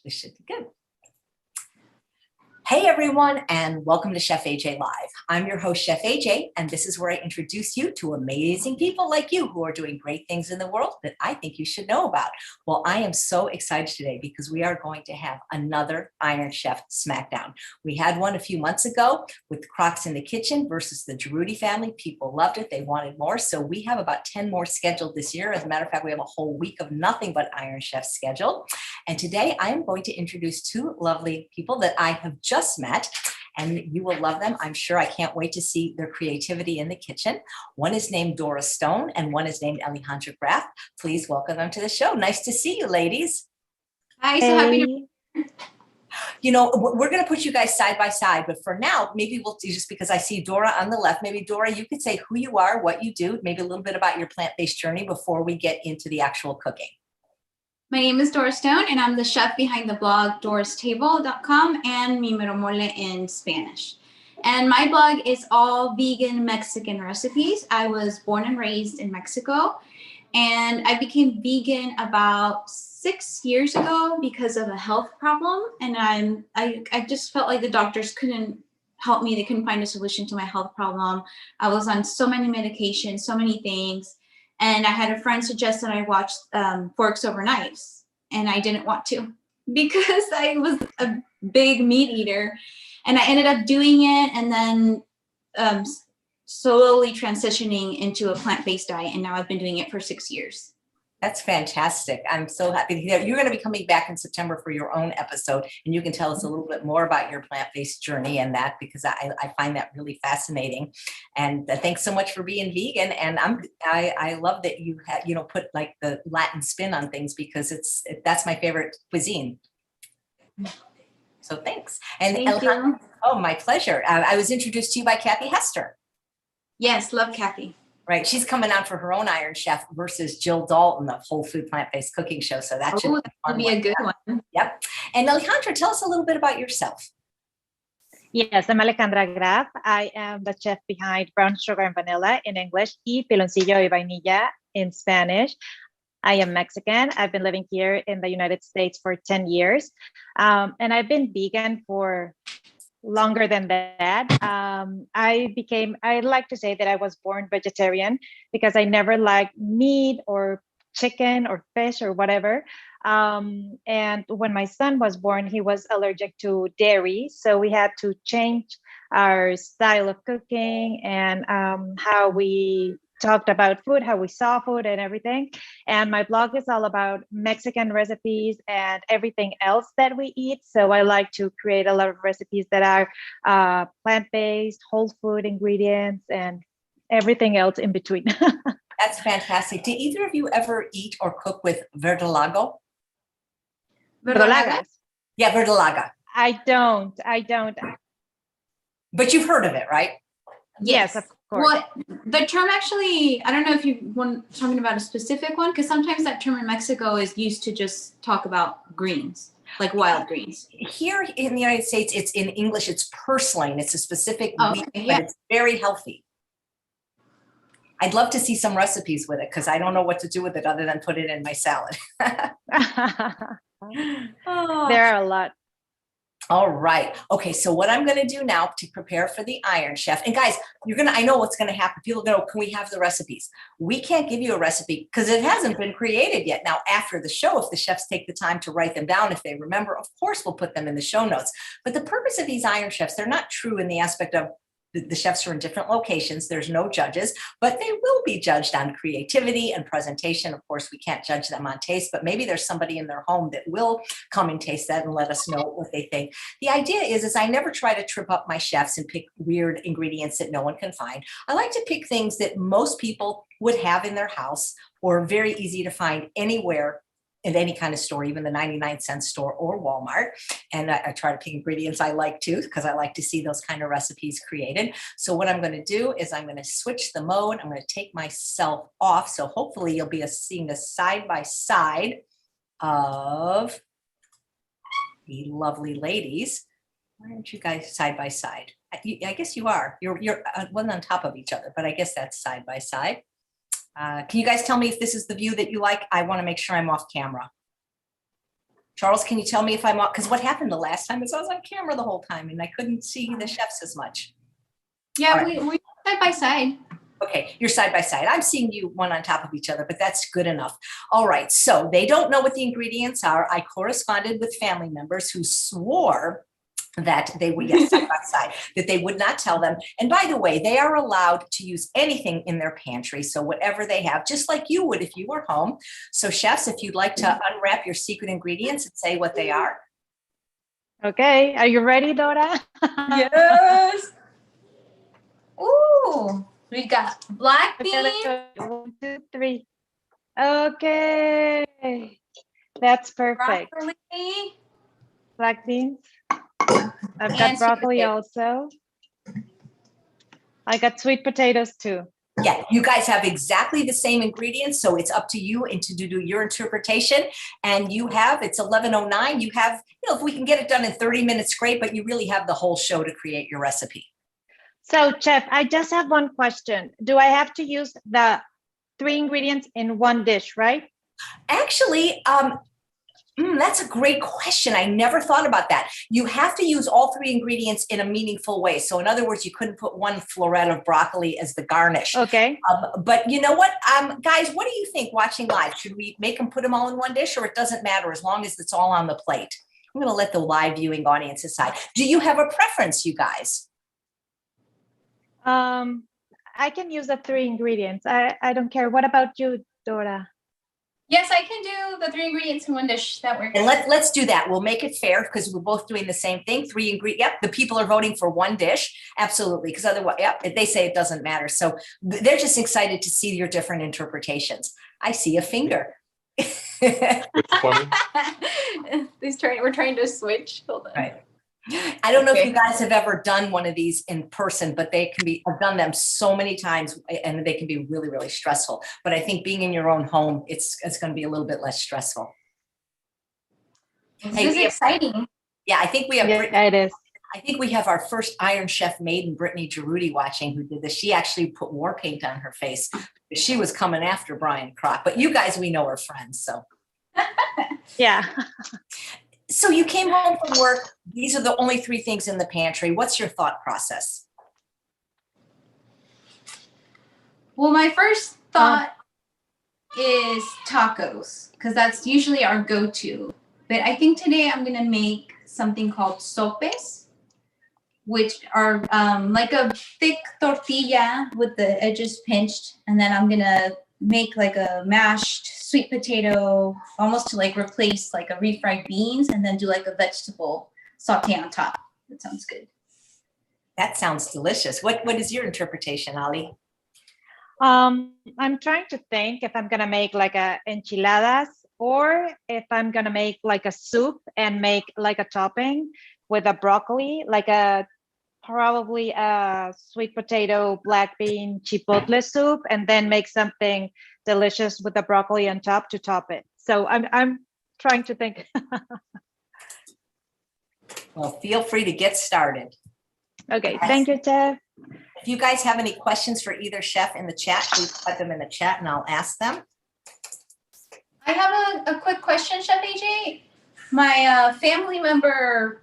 This should be good. Hey everyone, and welcome to Chef AJ Live. I'm your host, Chef AJ, and this is where I introduce you to amazing people like you who are doing great things in the world that I think you should know about. Well, I am so excited today because we are going to have another Iron Chef Smackdown. We had one a few months ago with Crocs in the Kitchen versus the Giroudi family. People loved it. They wanted more. So we have about 10 more scheduled this year. As a matter of fact, we have a whole week of nothing but Iron Chefs scheduled. And today I am going to introduce two lovely people that I have just met, and you will love them. I'm sure. I can't wait to see their creativity in the kitchen. One is named Dora Stone and one is named Alejandra Graf. Please welcome them to the show. Nice to see you, ladies. Hi, so happy to. You know, we're going to put you guys side by side, but for now, maybe we'll just because I see Dora on the left, maybe Dora, you could say who you are, what you do, maybe a little bit about your plant-based journey before we get into the actual cooking. My name is Dora Stone, and I'm the chef behind the blog dorastable.com and Mi Mero Mole in Spanish. And my blog is all vegan Mexican recipes. I was born and raised in Mexico, and I became vegan about 6 years ago because of a health problem. And I just felt like the doctors couldn't help me. They couldn't find a solution to my health problem. I was on so many medications, so many things. And I had a friend suggest that I watch Forks Over Knives, and I didn't want to because I was a big meat eater, and I ended up doing it and then slowly transitioning into a plant-based diet, and now I've been doing it for 6 years. That's fantastic. I'm so happy to hear that. You're going to be coming back in September for your own episode, and you can tell us a little bit more about your plant-based journey and that, because I find that really fascinating. And thanks so much for being vegan. And I love that you had, put like the Latin spin on things, because that's my favorite cuisine. So thanks. And Thank you. Oh, my pleasure. I was introduced to you by Kathy Hester. Yes, love Kathy. Right. She's coming out for her own Iron Chef versus Jill Dalton of Whole Food Plant-Based Cooking Show. So that should be a good one. Yep. And Alejandra, tell us a little bit about yourself. Yes, I'm Alejandra Graf. I am the chef behind Brown Sugar and Vanilla in English y Piloncillo y Vainilla in Spanish. I am Mexican. I've been living here in the United States for 10 years. And I've been vegan for longer than that. I like to say that I was born vegetarian because I never liked meat or chicken or fish or whatever. And when my son was born, he was allergic to dairy. So we had to change our style of cooking and how we talked about food, how we saw food and everything. And my blog is all about Mexican recipes and everything else that we eat. So I like to create a lot of recipes that are plant-based, whole food ingredients, and everything else in between. That's fantastic. Did either of you ever eat or cook with verdolago? Verdolaga? Yeah, verdolaga. I don't. But you've heard of it, right? Yes, of course. Well, the term actually, I don't know if you want talking about a specific one, because sometimes that term in Mexico is used to just talk about greens, like wild greens. Here in the United States, it's in English, it's purslane. It's a specific wheat, okay, but it's very healthy. I'd love to see some recipes with it, because I don't know what to do with it other than put it in my salad. There are a lot. All right. Okay. So what I'm going to do now to prepare for the Iron Chef, and guys, I know what's going to happen. People are going to, can we have the recipes? We can't give you a recipe because it hasn't been created yet. Now, after the show, if the chefs take the time to write them down, if they remember, of course, we'll put them in the show notes. But the purpose of these Iron Chefs, they're not true in the aspect of the chefs are in different locations. There's no judges, but they will be judged on creativity and presentation. Of course, we can't judge them on taste, but maybe there's somebody in their home that will come and taste that and let us know what they think. The idea is I never try to trip up my chefs and pick weird ingredients that no one can find. I like to pick things that most people would have in their house or very easy to find anywhere in any kind of store, even the 99-cent store or Walmart. And I try to pick ingredients I like too, because I like to see those kind of recipes created. So what I'm going to do is I'm going to switch the mode. I'm going to take myself off. So hopefully you'll be seeing a side-by-side of the lovely ladies. Why aren't you guys side-by-side? I guess you are. You're one on top of each other, but I guess that's side-by-side. Can you guys tell me if this is the view that you like? I want to make sure I'm off camera. Charles, can you tell me if I'm on? Because what happened the last time is I was on camera the whole time and I couldn't see the chefs as much. Yeah, All right. we side by side. Okay, you're side by side. I'm seeing you one on top of each other, but that's good enough. All right, so they don't know what the ingredients are. I corresponded with family members who swore that they would, yes, side by side, that they would not tell them. And by the way, they are allowed to use anything in their pantry. So whatever they have, just like you would if you were home. So chefs, if you'd like to unwrap your secret ingredients and say what they are. Okay, are you ready, Dora? Yes. Ooh, we got black Okay, let's beans. go. 1, 2, 3. Okay, that's perfect. Broccoli. Black beans. I've And got sweet broccoli potato. also. I got sweet potatoes too. Yeah, you guys have exactly the same ingredients, so it's up to you and to do your interpretation. And you have, it's 11:09. You have, if we can get it done in 30 minutes, great, but you really have the whole show to create your recipe. So, Chef, I just have one question. Do I have to use the 3 ingredients in one dish, right? Actually, that's a great question. I never thought about that. You have to use all 3 ingredients in a meaningful way. So in other words, you couldn't put one floret of broccoli as the garnish. Okay. But you know what, guys, what do you think watching live? Should we make them put them all in one dish, or it doesn't matter as long as it's all on the plate? I'm going to let the live viewing audience decide. Do you have a preference, you guys? I can use the 3 ingredients. I don't care. What about you, Dora? Yes, I can do the 3 ingredients in one dish. That works. And let's do that. We'll make it fair because we're both doing the same thing. 3 ingredients. Yep, the people are voting for one dish. Absolutely. Because otherwise, yep, they say it doesn't matter. So they're just excited to see your different interpretations. I see a finger. It's funny. We're trying to switch. Hold on. Right. I don't know if Okay. you guys have ever done one of these in person, but they can be, I've done them so many times and they can be really, really stressful. But I think being in your own home, it's going to be a little bit less stressful. This is exciting. Yeah, I think we have, Yeah, it is. I think we have our first Iron Chef maiden, Brittany Giroudi, watching, who did this. She actually put war paint on her face. She was coming after Brian Kroc, but you guys, we know are friends. So, Yeah. so you came home from work. These are the only 3 things in the pantry. What's your thought process? Well, my first thought is tacos, because that's usually our go-to. But I think today I'm gonna make something called sopes, which are like a thick tortilla with the edges pinched, and then I'm gonna make like a mashed sweet potato, almost to like replace like a refried beans, and then do like a vegetable saute on top. That sounds good. That sounds delicious. What is your interpretation, Ali? I'm trying to think if I'm gonna make like a enchiladas or if I'm gonna make like a soup and make like a topping with a broccoli, like probably a sweet potato, black bean, chipotle soup, and then make something delicious with the broccoli on top to top it. So I'm trying to think. Well, feel free to get started. Okay, thank you, Chef. If you guys have any questions for either chef in the chat, please put them in the chat and I'll ask them. I have a quick question, Chef AJ. My family member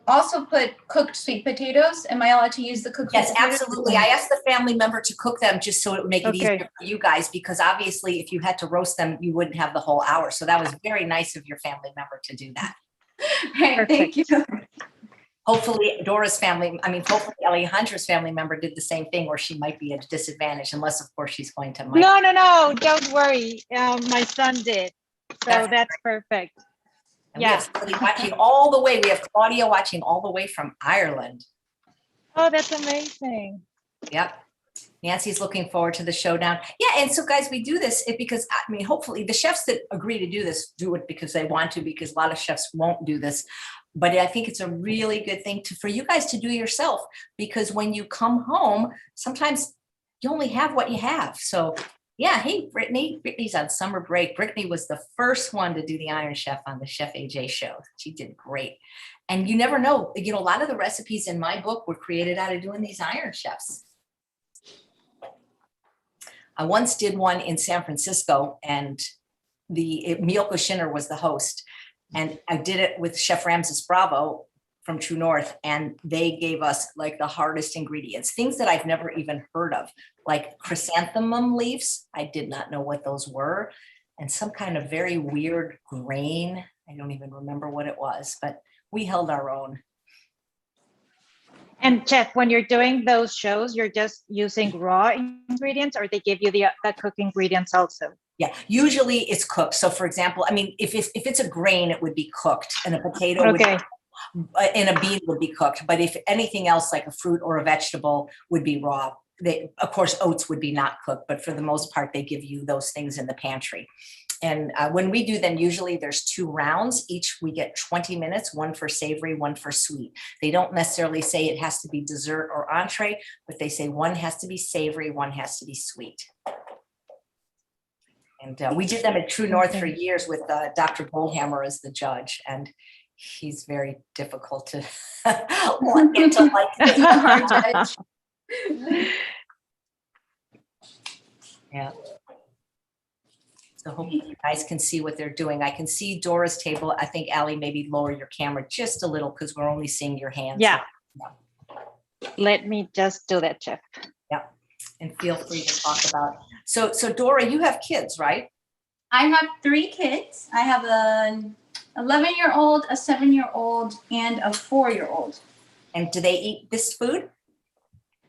also put cooked sweet potatoes. Am I allowed to use the cooked Yes, sweet potatoes? absolutely. I asked the family member to cook them just so it would make it Okay. easier for you guys, because obviously if you had to roast them, you wouldn't have the whole hour. So that was very nice of your family member to do that. Right, thank you. Hopefully Dora's family, hopefully Alejandra's family member did the same thing, or she might be at a disadvantage, unless of course she's going to. No, don't worry. My son did. So that's perfect. And we have somebody watching all the way. We have Claudia watching all the way from Ireland. Oh, that's amazing. Yep. Nancy's looking forward to the showdown. Yeah, and so guys, we do this because hopefully the chefs that agree to do this do it because they want to, because a lot of chefs won't do this. But I think it's a really good thing for you guys to do yourself, because when you come home, sometimes you only have what you have. So yeah, hey, Brittany. Brittany's on summer break. Brittany was the first one to do the Iron Chef on the Chef AJ show. She did great. And you never know, a lot of the recipes in my book were created out of doing these Iron Chefs. I once did one in San Francisco, and Miyoko Shinner was the host. And I did it with Chef Ramses Bravo from True North, and they gave us like the hardest ingredients, things that I've never even heard of, like chrysanthemum leaves. I did not know what those were, and some kind of very weird grain. I don't even remember what it was, but we held our own. And Chef, when you're doing those shows, you're just using raw ingredients, or they give you the cooked ingredients also? Yeah, usually it's cooked. So for example, I mean, if it's a grain, it would be cooked, and a potato would Okay. and a bean would be cooked. But if anything else, like a fruit or a vegetable, would be raw. Of course, oats would be not cooked, but for the most part, they give you those things in the pantry. And when we do them, usually there's 2 rounds. Each we get 20 minutes, one for savory, one for sweet. They don't necessarily say it has to be dessert or entree, but they say one has to be savory, one has to be sweet. And we did them at True North for years with Dr. Goldhammer as the judge. And he's very difficult to get to like. He's a hard judge. Yeah. So hopefully you guys can see what they're doing. I can see Dora's table. I think Allie, maybe lower your camera just a little because we're only seeing your hands. Yeah. Let me just do that, Chef. Yeah. And feel free to talk about. So Dora, you have kids, right? I have 3 kids. I have an 11-year-old, a 7-year-old, and a 4-year-old. And do they eat this food?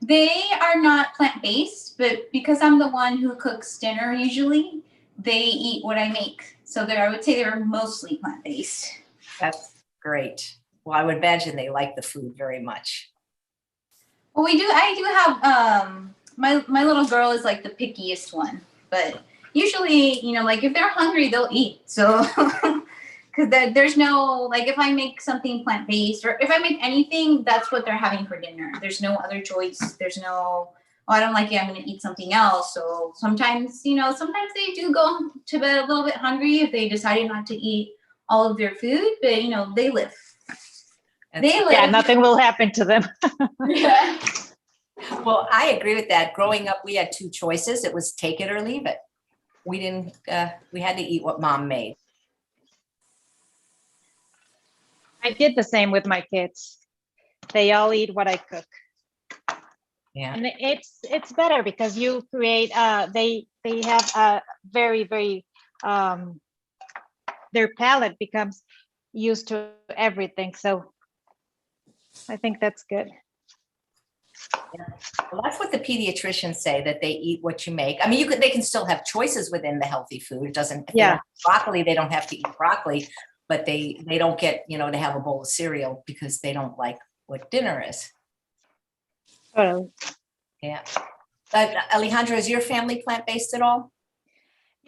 They are not plant-based, but because I'm the one who cooks dinner usually, they eat what I make. So I would say they're mostly plant-based. That's great. Well, I would imagine they like the food very much. Well, I do have, my little girl is like the pickiest one, but usually, like if they're hungry, they'll eat. So, because there's no, like if I make something plant-based or if I make anything, that's what they're having for dinner. There's no other choice. There's no, oh, I don't like it, I'm going to eat something else. So sometimes, sometimes they do go to bed a little bit hungry if they decided not to eat all of their food, but they live. Yeah, nothing will happen to them. Yeah. Well, I agree with that. Growing up, we had 2 choices. It was take it or leave it. We didn't, we had to eat what mom made. I did the same with my kids. They all eat what I cook. Yeah. And it's better because you create, they have a very, very, their palate becomes used to everything. So I think that's good. Yeah. Well, that's what the pediatricians say, that they eat what you make. I mean, they can still have choices within the healthy food. It doesn't, broccoli, they don't have to eat broccoli, but they don't get, to have a bowl of cereal because they don't like what dinner is. Oh. Yeah. Alejandra, is your family plant-based at all?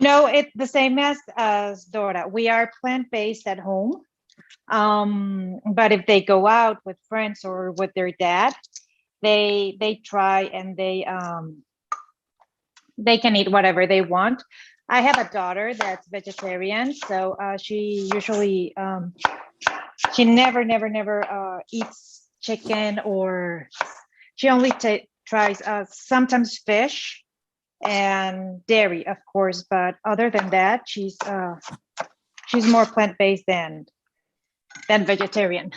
No, it's the same as Dora. We are plant-based at home. But if they go out with friends or with their dad, they try and they can eat whatever they want. I have a daughter that's vegetarian, so she usually she never eats chicken, or she only tries sometimes fish and dairy, of course, but other than that, she's more plant-based than vegetarian.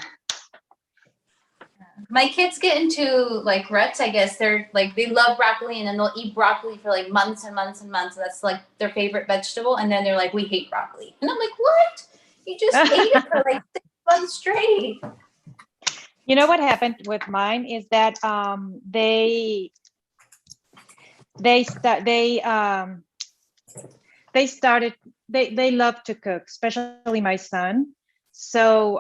My kids get into like ruts, I guess. They're like, they love broccoli and then they'll eat broccoli for like months and months and months. That's like their favorite vegetable. And then they're like, we hate broccoli. And I'm like, what? You just ate it for like 6 months straight. You know what happened with mine is that they love to cook, especially my son. So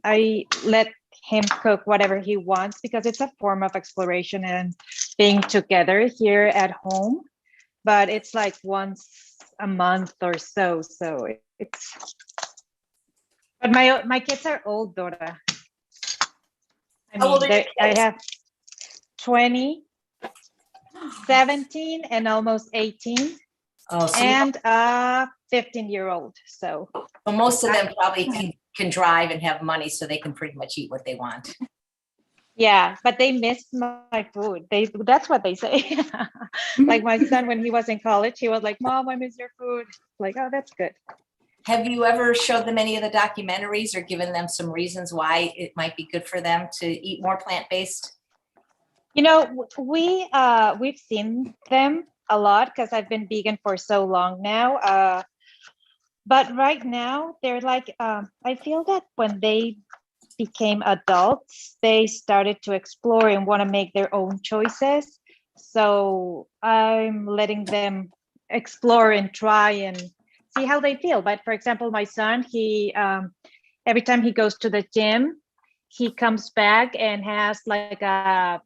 I let him cook whatever he wants because it's a form of exploration and being together here at home. But it's like once a month or so. So it's. But my kids are old, Dora. I have 20, 17, and almost 18. Oh, so and a 15-year-old. So most of them probably can drive and have money, so they can pretty much eat what they want. Yeah, but they miss my food. That's what they say. Like my son, when he was in college, he was like, "Mom, I miss your food." Like, oh, that's good. Have you ever showed them any of the documentaries or given them some reasons why it might be good for them to eat more plant-based? You know, we've seen them a lot because I've been vegan for so long now. But right now, they're like, I feel that when they became adults, they started to explore and want to make their own choices. So I'm letting them explore and try and see how they feel. But for example, my son, he every time he goes to the gym, he comes back and has like a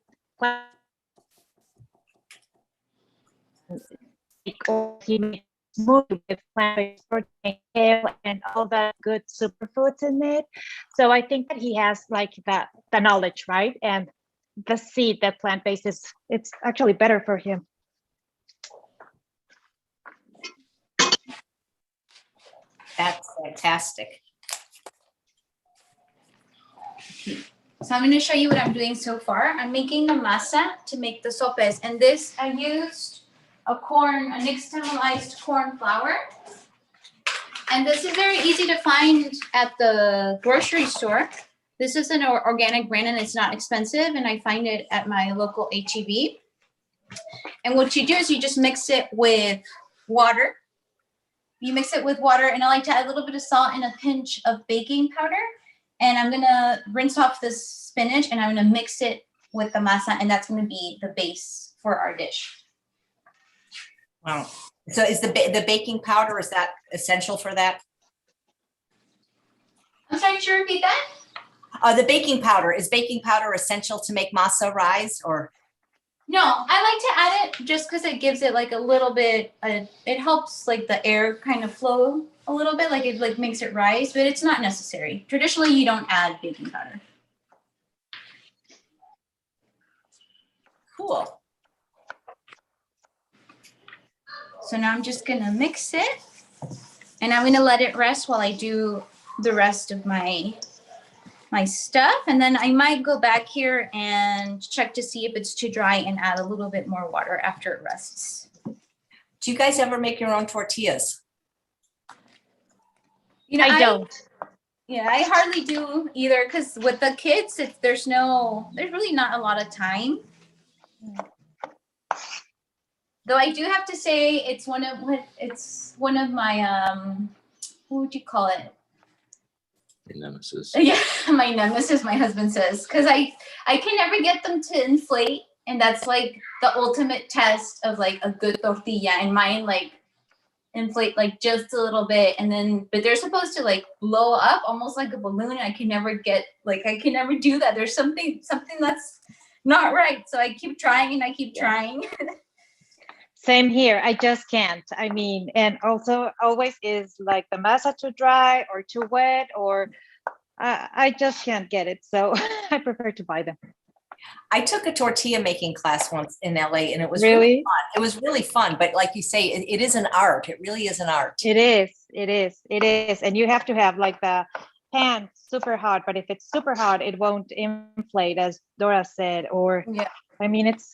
or he makes smoothie with plant-based protein, kale, and all the good superfoods in it. So I think that he has like the knowledge, right? And the seed that plant-based is, it's actually better for him. That's fantastic. So I'm going to show you what I'm doing so far. I'm making a masa to make the sopes. And this, I used a nixtamalized corn flour. And this is very easy to find at the grocery store. This is an organic brand and it's not expensive. And I find it at my local H-E-B. And what you do is you just mix it with water. You mix it with water, and I like to add a little bit of salt and a pinch of baking powder. And I'm gonna rinse off this spinach and I'm gonna mix it with the masa, and that's gonna be the base for our dish. Wow. So is the baking powder, is that essential for that? I'm sorry, could you repeat that? The baking powder, is baking powder essential to make masa rise or? No, I like to add it just because it gives it like a little bit, it helps like the air kind of flow a little bit, like it like makes it rise, but it's not necessary. Traditionally, you don't add baking powder. Cool. So now I'm just gonna mix it and I'm gonna let it rest while I do the rest of my stuff. And then I might go back here and check to see if it's too dry and add a little bit more water after it rests. Do you guys ever make your own tortillas? You know, I don't. Yeah, I hardly do either because with the kids, there's really not a lot of time. Though I do have to say it's one of my what would you call it? Nemesis. Yeah, my nemesis, my husband says, because I can never get them to inflate, and that's like the ultimate test of like a good tortilla. And mine like inflate like just a little bit, and then but they're supposed to like blow up almost like a balloon. And I can never do that. There's something that's not right. So I keep trying and I keep trying. Same here. I just can't. I mean, and also always is like the masa too dry or too wet, or I just can't get it. So I prefer to buy them. I took a tortilla making class once in LA and it was Really? fun. It was really fun. But like you say, it is an art. It really is an art. It is. And you have to have like the pan super hot, but if it's super hot, it won't inflate, as Dora said, or Yeah. I mean, it's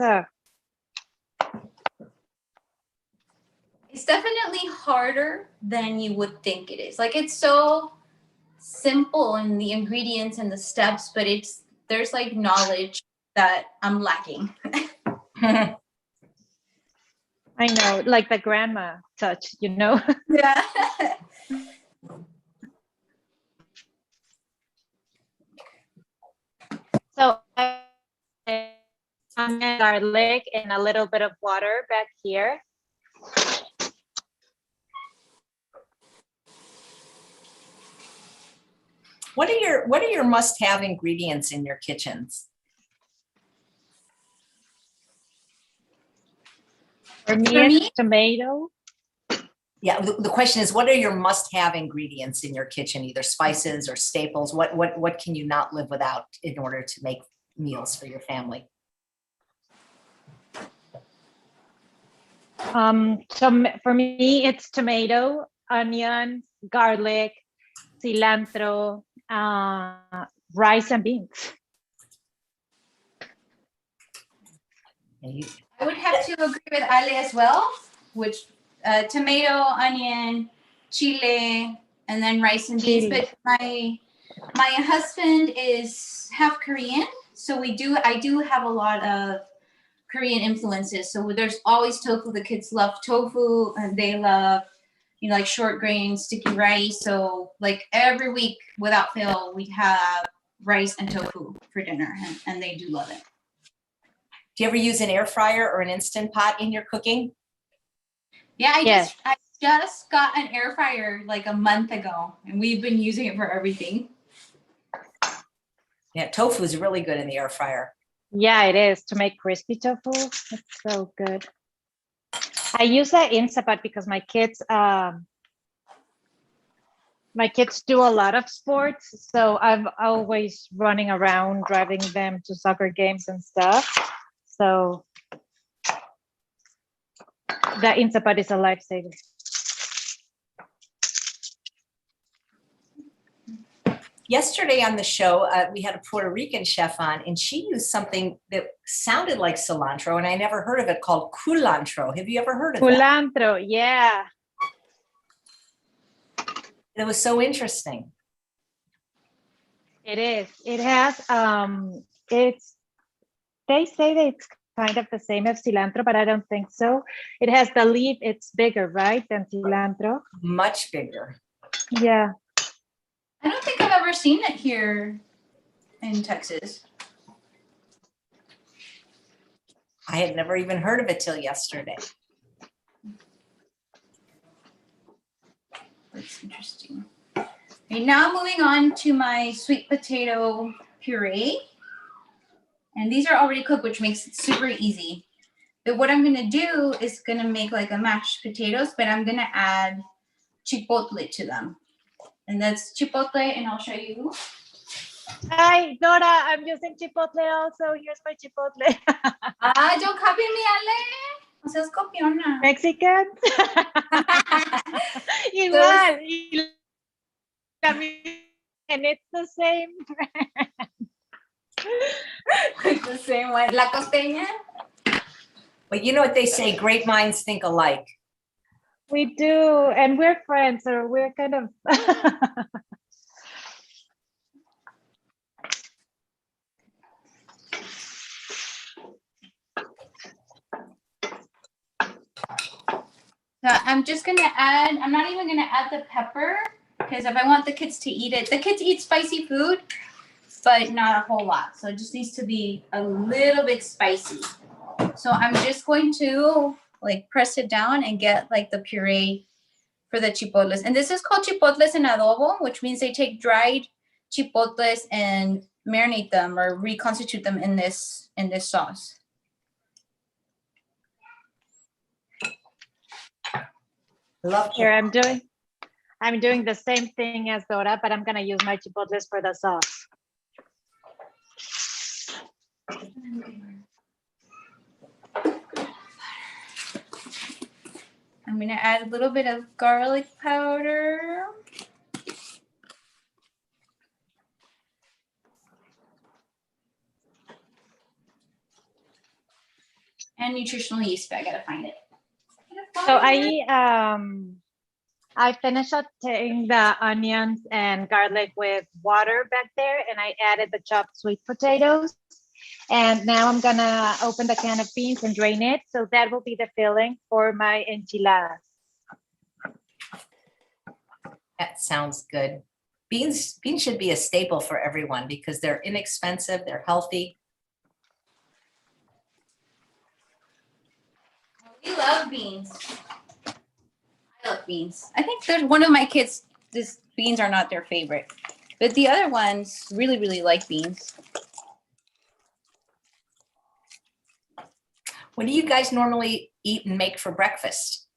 definitely harder than you would think it is. Like it's so simple in the ingredients and the steps, but there's like knowledge that I'm lacking. I know, like the grandma touch, you know. Yeah. So I add garlic and a little bit of water back here. What are your must-have ingredients in your kitchens? For me, it's tomato. Yeah, the question is, what are your must-have ingredients in your kitchen, either spices or staples? What can you not live without in order to make meals for your family? So for me, it's tomato, onion, garlic, cilantro, rice and beans. I would have to agree with Ale as well, which tomato, onion, chile, and then rice and beans. Chili. But my husband is half Korean, so I do have a lot of Korean influences. So there's always tofu. The kids love tofu, and they love, you know, like short grain, sticky rice. So like every week without fail, we have rice and tofu for dinner, and they do love it. Do you ever use an air fryer or an Instant Pot in your cooking? Yeah, I Yes. just got an air fryer like a month ago, and we've been using it for everything. Yeah, tofu is really good in the air fryer. Yeah, it is to make crispy tofu. It's so good. I use that Instant Pot because my kids do a lot of sports, so I'm always running around driving them to soccer games and stuff. So the Instant Pot is a lifesaver. Yesterday on the show, we had a Puerto Rican chef on, and she used something that sounded like cilantro, and I never heard of it, called culantro. Have you ever heard of that? Culantro, yeah. It was so interesting. It is. It has they say that it's kind of the same as cilantro, but I don't think so. It has the leaf, it's bigger, right, than cilantro? Much bigger. Yeah. I don't think I've ever seen it here in Texas. I had never even heard of it till yesterday. That's interesting. Okay, now moving on to my sweet potato puree. And these are already cooked, which makes it super easy. But what I'm gonna do is gonna make like a mashed potatoes, but I'm gonna add chipotle to them. And that's chipotle, and I'll show you. Hi, Dora, I'm using chipotle also. Here's my chipotle. Don't copy me, Ale. No seas copiona. Mexicans. Igual. And it's the same. It's the same one. La costeña. But you know what they say, great minds think alike. We do, and we're friends, so we're kind of. So I'm just gonna add, I'm not even gonna add the pepper, because if I want the kids to eat it, the kids eat spicy food, but not a whole lot. So it just needs to be a little bit spicy. So I'm just going to like press it down and get like the puree for the chipotles. And this is called chipotles en adobo, which means they take dried chipotles and marinate them or reconstitute them in this sauce. Love Here I'm doing the same thing as Dora, but I'm gonna use my chipotles for the sauce. I'm gonna add a little bit of garlic powder. And nutritional yeast, but I gotta find it. So I finished sauteing the onions and garlic with water back there, and I added the chopped sweet potatoes. And now I'm gonna open the can of beans and drain it. So that will be the filling for my enchiladas. That sounds good. Beans should be a staple for everyone because they're inexpensive, they're healthy. We love beans. I love beans. I think there's one of my kids, beans are not their favorite, but the other ones really, really like beans. What do you guys normally eat and make for breakfast?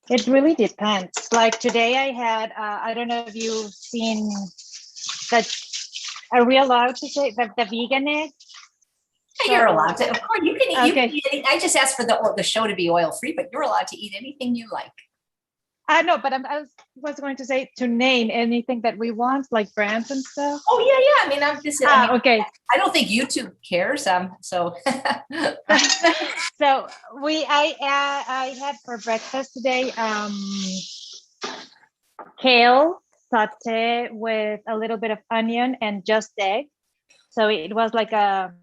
It really depends. Like today I had, I don't know if you've seen that, are we allowed to say the vegan egg? Yeah, you're allowed to. Of course, you can eat. Okay. You can eat. I just asked for the show to be oil free, but you're allowed to eat anything you like. I know, but was going to say to name anything that we want, like brands and stuff. Oh, yeah. I mean, Okay. I don't think YouTube cares. So So I had for breakfast today kale saute with a little bit of onion and just egg. So it was like a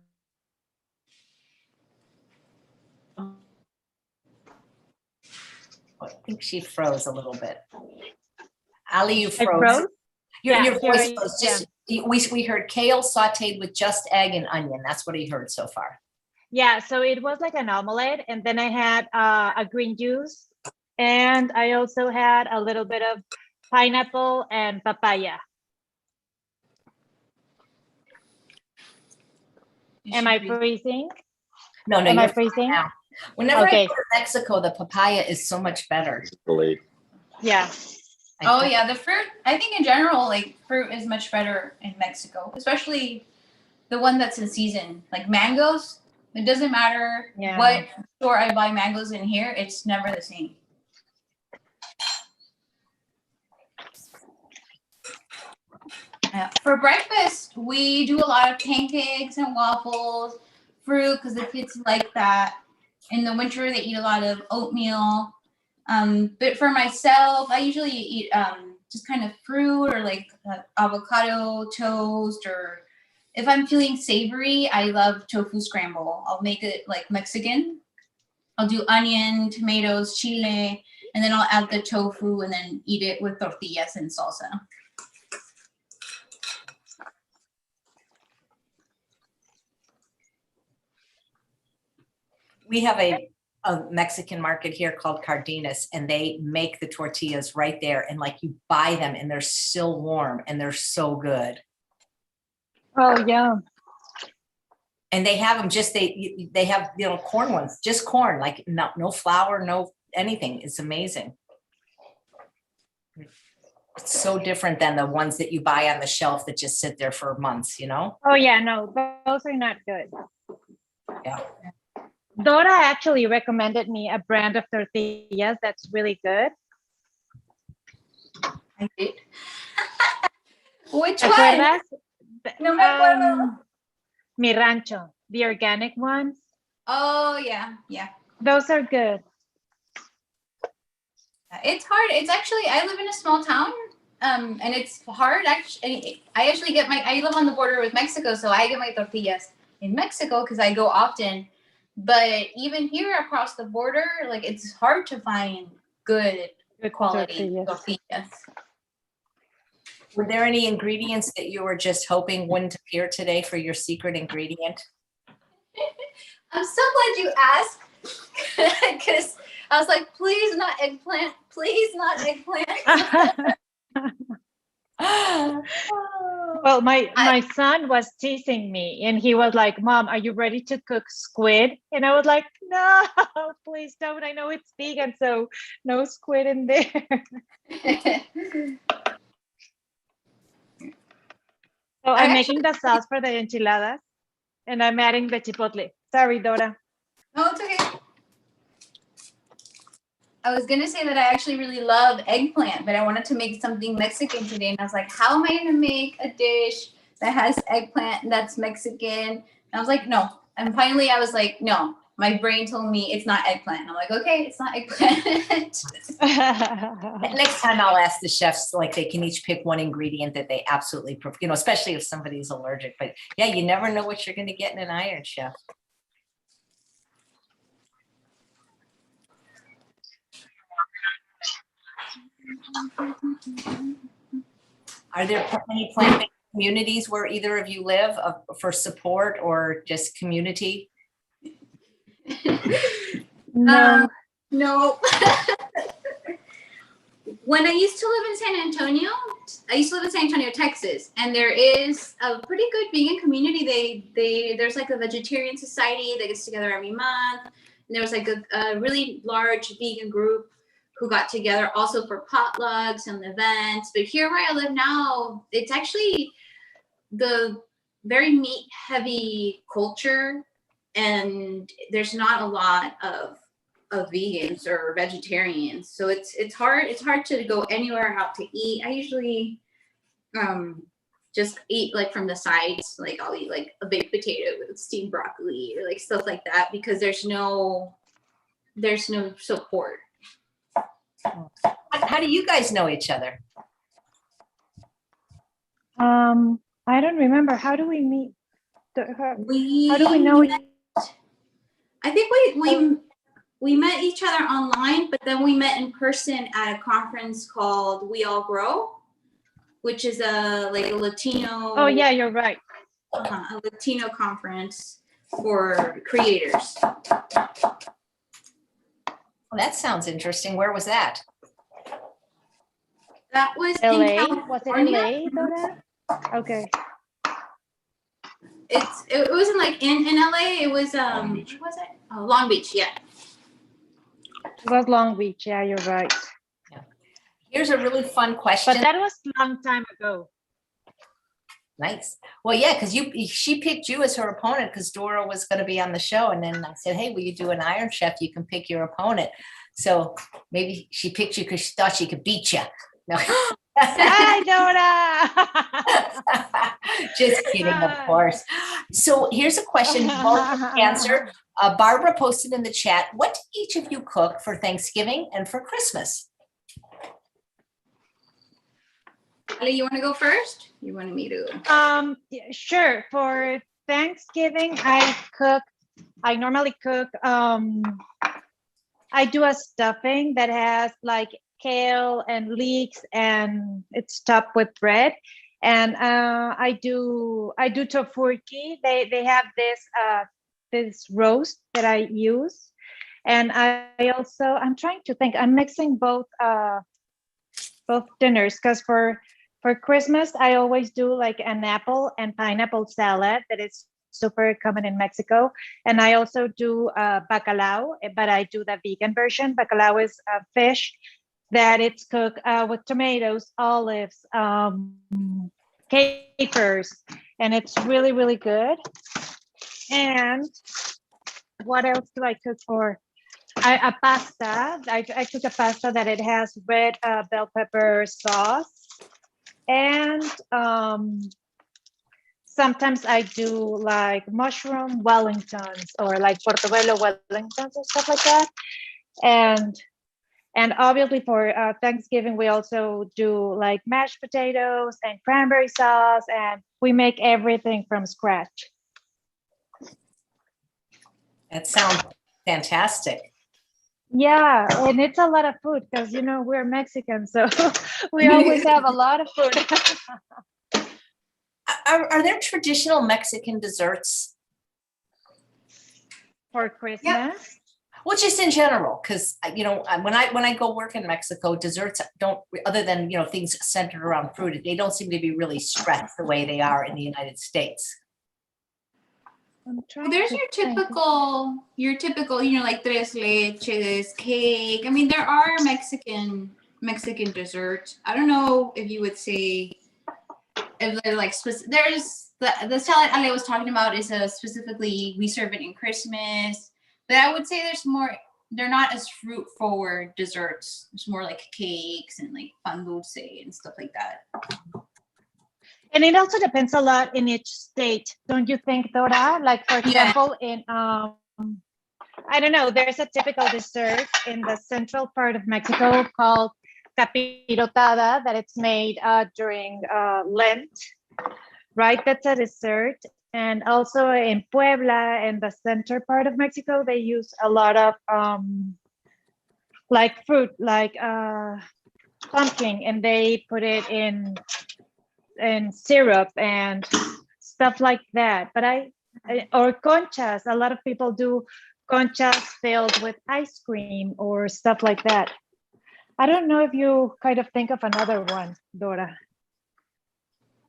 I think she froze a little bit. Ali, you I froze. froze. Your Yeah, voice here froze. yeah. Just we heard kale sauteed with just egg and onion. That's what he heard so far. Yeah, so it was like an omelette, and then I had a green juice, and I also had a little bit of pineapple and papaya. Am I freezing? No, Am I you're fine freezing? now. Whenever Okay. I go to Mexico, the papaya is so much better. Delayed. Yeah. Oh yeah, the fruit. I think in general, like fruit is much better in Mexico, especially the one that's in season. Like mangoes, it doesn't matter Yeah. what store I buy mangoes in here, it's never the same. For breakfast, we do a lot of pancakes and waffles, fruit because the kids like that. In the winter, they eat a lot of oatmeal. But for myself, I usually eat just kind of fruit or like avocado toast, or if I'm feeling savory, I love tofu scramble. I'll make it like Mexican. I'll do onion, tomatoes, chile, and then I'll add the tofu and then eat it with tortillas and salsa. We have a Mexican market here called Cardenas, and they make the tortillas right there, and like you buy them and they're still warm and they're so good. Oh yeah. And they have them they have, corn ones, just corn, like no flour, no anything. It's amazing. It's so different than the ones that you buy on the shelf that just sit there for months, Oh yeah, no, those are not good. Yeah. Dora actually recommended me a brand of tortillas that's really good. I did. Which ¿Te one? acuerdas? No me acuerdo. Mi Rancho, the organic ones. Oh yeah. Those are good. It's hard. It's actually, I live in a small town, and it's hard. Actually, I live on the border with Mexico, so I get my tortillas in Mexico because I go often. But even here across the border, like it's hard to find good quality tortillas. Were there any ingredients that you were just hoping wouldn't appear today for your secret ingredient? I'm so glad you asked, because I was like, please not eggplant, please not eggplant. Well, my son was teasing me, and he was like, "Mom, are you ready to cook squid?" And I was like, "No, please don't. I know it's vegan, so no squid in there." So I'm making the sauce for the enchiladas, and I'm adding the chipotle. Sorry, Dora. No, it's okay. I was gonna say that I actually really love eggplant, but I wanted to make something Mexican today, and I was like, how am I gonna make a dish that has eggplant and that's Mexican? And I was like, no. And finally I was like, no. My brain told me it's not eggplant. And I'm like, okay, it's not eggplant. Next time I'll ask the chefs, like they can each pick one ingredient that they absolutely prefer, especially if somebody's allergic. But yeah, you never know what you're going to get in an Iron Chef. Are there any plant-based communities where either of you live for support or just community? No. No. When I used to live in San Antonio, Texas, and there is a pretty good vegan community. There's like a vegetarian society that gets together every month. And there was like a really large vegan group who got together also for potlucks and events. But here where I live now, it's actually the very meat heavy culture, and there's not a lot of of vegans or vegetarians, so it's hard to go anywhere out to eat. I usually just eat like from the sides, like I'll eat like a baked potato with steamed broccoli or like stuff like that, because there's no support. How do you guys know each other? I don't remember. How do we meet? How do we know? I think we met each other online, but then we met in person at a conference called We All Grow, which is a Latino. Oh yeah, you're right. A Latino conference for creators. Well, that sounds interesting. Where was that? That was LA. in California. Was it LA, Dora? Okay. It wasn't like in LA. It was Long Beach. what was it? Oh, Long Beach, yeah. It was Long Beach. Yeah, you're right. Here's a really fun question. But that was a long time ago. Nice. Well, yeah, because she picked you as her opponent because Dora was going to be on the show. And then I said, hey, will you do an Iron Chef? You can pick your opponent. So maybe she picked you because she thought she could beat you. No. Hi, Dora. Just kidding, of course. So here's a question. Both answer. Barbara posted in the chat, what do each of you cook for Thanksgiving and for Christmas? Ali, you want to go first? You wanted me to? Yeah, sure. For Thanksgiving, I normally cook, I do a stuffing that has like kale and leeks and it's topped with bread. And I do tofurkey. They have this roast that I use. And I'm trying to think, I'm mixing both dinners because for Christmas, I always do like an apple and pineapple salad that is super common in Mexico. And I also do bacalao, but I do the vegan version. Bacalao is a fish that it's cooked with tomatoes, olives, capers, and it's really, really good. And what else do I cook for? A pasta. I cook a pasta that it has red bell pepper sauce. And sometimes I do like mushroom Wellingtons or like portobello Wellingtons or stuff like that. And obviously for Thanksgiving, we also do like mashed potatoes and cranberry sauce, and we make everything from scratch. That sounds fantastic. Yeah, and it's a lot of food because, you know, we're Mexican, so we always have a lot of food. Are there traditional Mexican desserts? For Christmas? Yeah. Well, just in general, because, you know, when I go work in Mexico, desserts don't, other than, you know, things centered around fruit, they don't seem to be really stressed the way they are in the United States. There's your typical, you know, like tres leches, cake. I mean, there are Mexican desserts. I don't know if you would say if they're like there's the salad Ale was talking about is specifically we serve it in Christmas, but I would say there's more. They're not as fruit forward desserts. It's more like cakes and like pan dulce and stuff like that. And it also depends a lot in each state, don't you think, Dora? Like, for example, in, I don't know, there's a typical dessert in the central part of Mexico called capirotada that it's made during Lent, right? That's a dessert. And also in Puebla, in the center part of Mexico, they use a lot of like fruit, like pumpkin, and they put it in syrup and stuff like that. But or conchas, a lot of people do conchas filled with ice cream or stuff like that. I don't know if you kind of think of another one, Dora.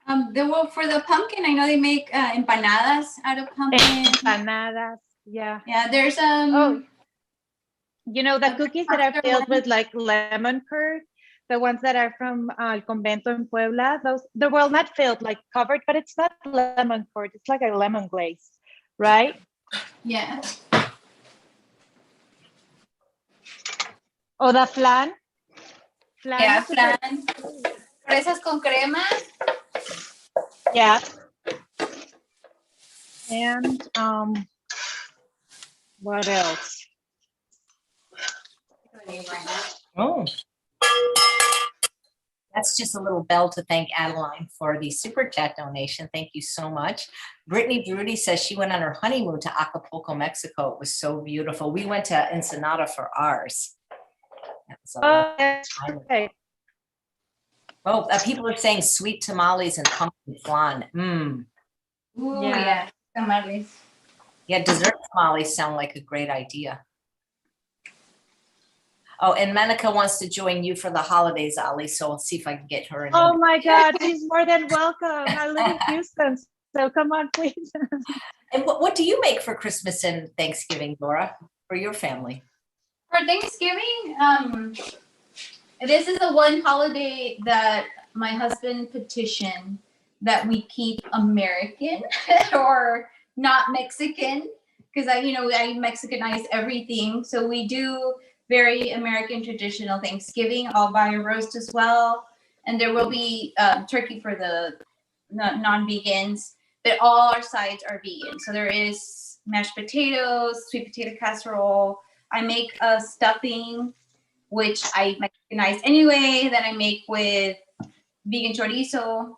For the pumpkin, I know they make empanadas out of pumpkin. Empanadas, yeah. Yeah, there's oh, you know, the cookies that are filled with like lemon curd, the ones that are from El Convento in Puebla, they're well not filled, like covered, but it's not lemon curd, it's like a lemon glaze, right? Yeah. Oh, the flan. Yeah, is super- flan. Fresas con crema. Yeah. And what else? Oh. That's just a little bell to thank Adeline for the super chat donation. Thank you so much. Brittany Broody says she went on her honeymoon to Acapulco, Mexico. It was so beautiful. We went to Ensenada for ours. That was a long time ago. Okay. Oh, people are saying sweet tamales and pumpkin flan. Ooh, Yeah. yeah. Tamales. Yeah, dessert tamales sound like a great idea. Oh, and Monica wants to join you for the holidays, Ali. So I'll see if I can get her. Oh my God, she's more than welcome. I live in Houston, so come on, please. And what do you make for Christmas and Thanksgiving, Dora, for your family? For Thanksgiving, this is the one holiday that my husband petitioned that we keep American or not Mexican, because I Mexicanize everything. So we do very American traditional Thanksgiving. I'll buy a roast as well, and there will be turkey for the non-vegans, but all our sides are vegan. So there is mashed potatoes, sweet potato casserole. I make a stuffing, which I Mexicanize anyway, that I make with vegan chorizo.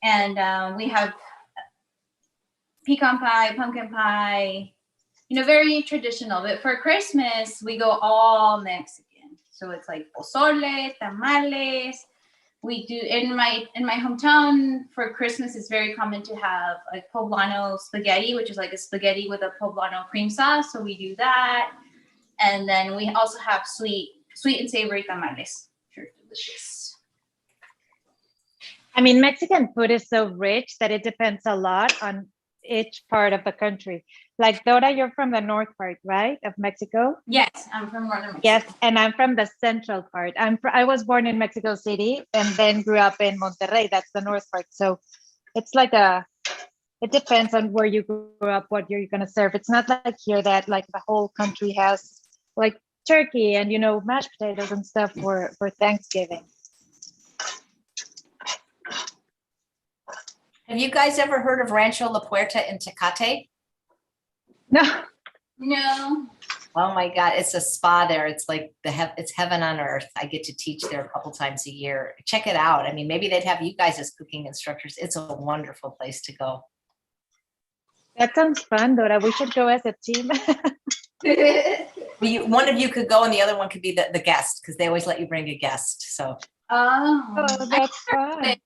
And we have pecan pie, pumpkin pie, very traditional. But for Christmas, we go all Mexican. So it's like pozole, tamales. We do in my hometown for Christmas. It's very common to have like poblano spaghetti, which is like a spaghetti with a poblano cream sauce. So we do that, and then we also have sweet and savory tamales. Sure, delicious. I mean, Mexican food is so rich that it depends a lot on each part of the country. Like Dora, you're from the north part, right, of Mexico? Yes, I'm from northern Mexico. Yes, and I'm from the central part. I was born in Mexico City and then grew up in Monterrey. That's the north part. So it's like it depends on where you grew up, what you're going to serve. It's not like here that like the whole country has like turkey and, mashed potatoes and stuff for Thanksgiving. Have you guys ever heard of Rancho La Puerta in Tecate? No. No. Oh my God, it's a spa there. It's like it's heaven on earth. I get to teach there a couple times a year. Check it out. I mean, maybe they'd have you guys as cooking instructors. It's a wonderful place to go. That sounds fun, Dora. We should go as a team. One of you could go and the other one could be the guest, because they always let you bring a guest. So. Oh, that's fun.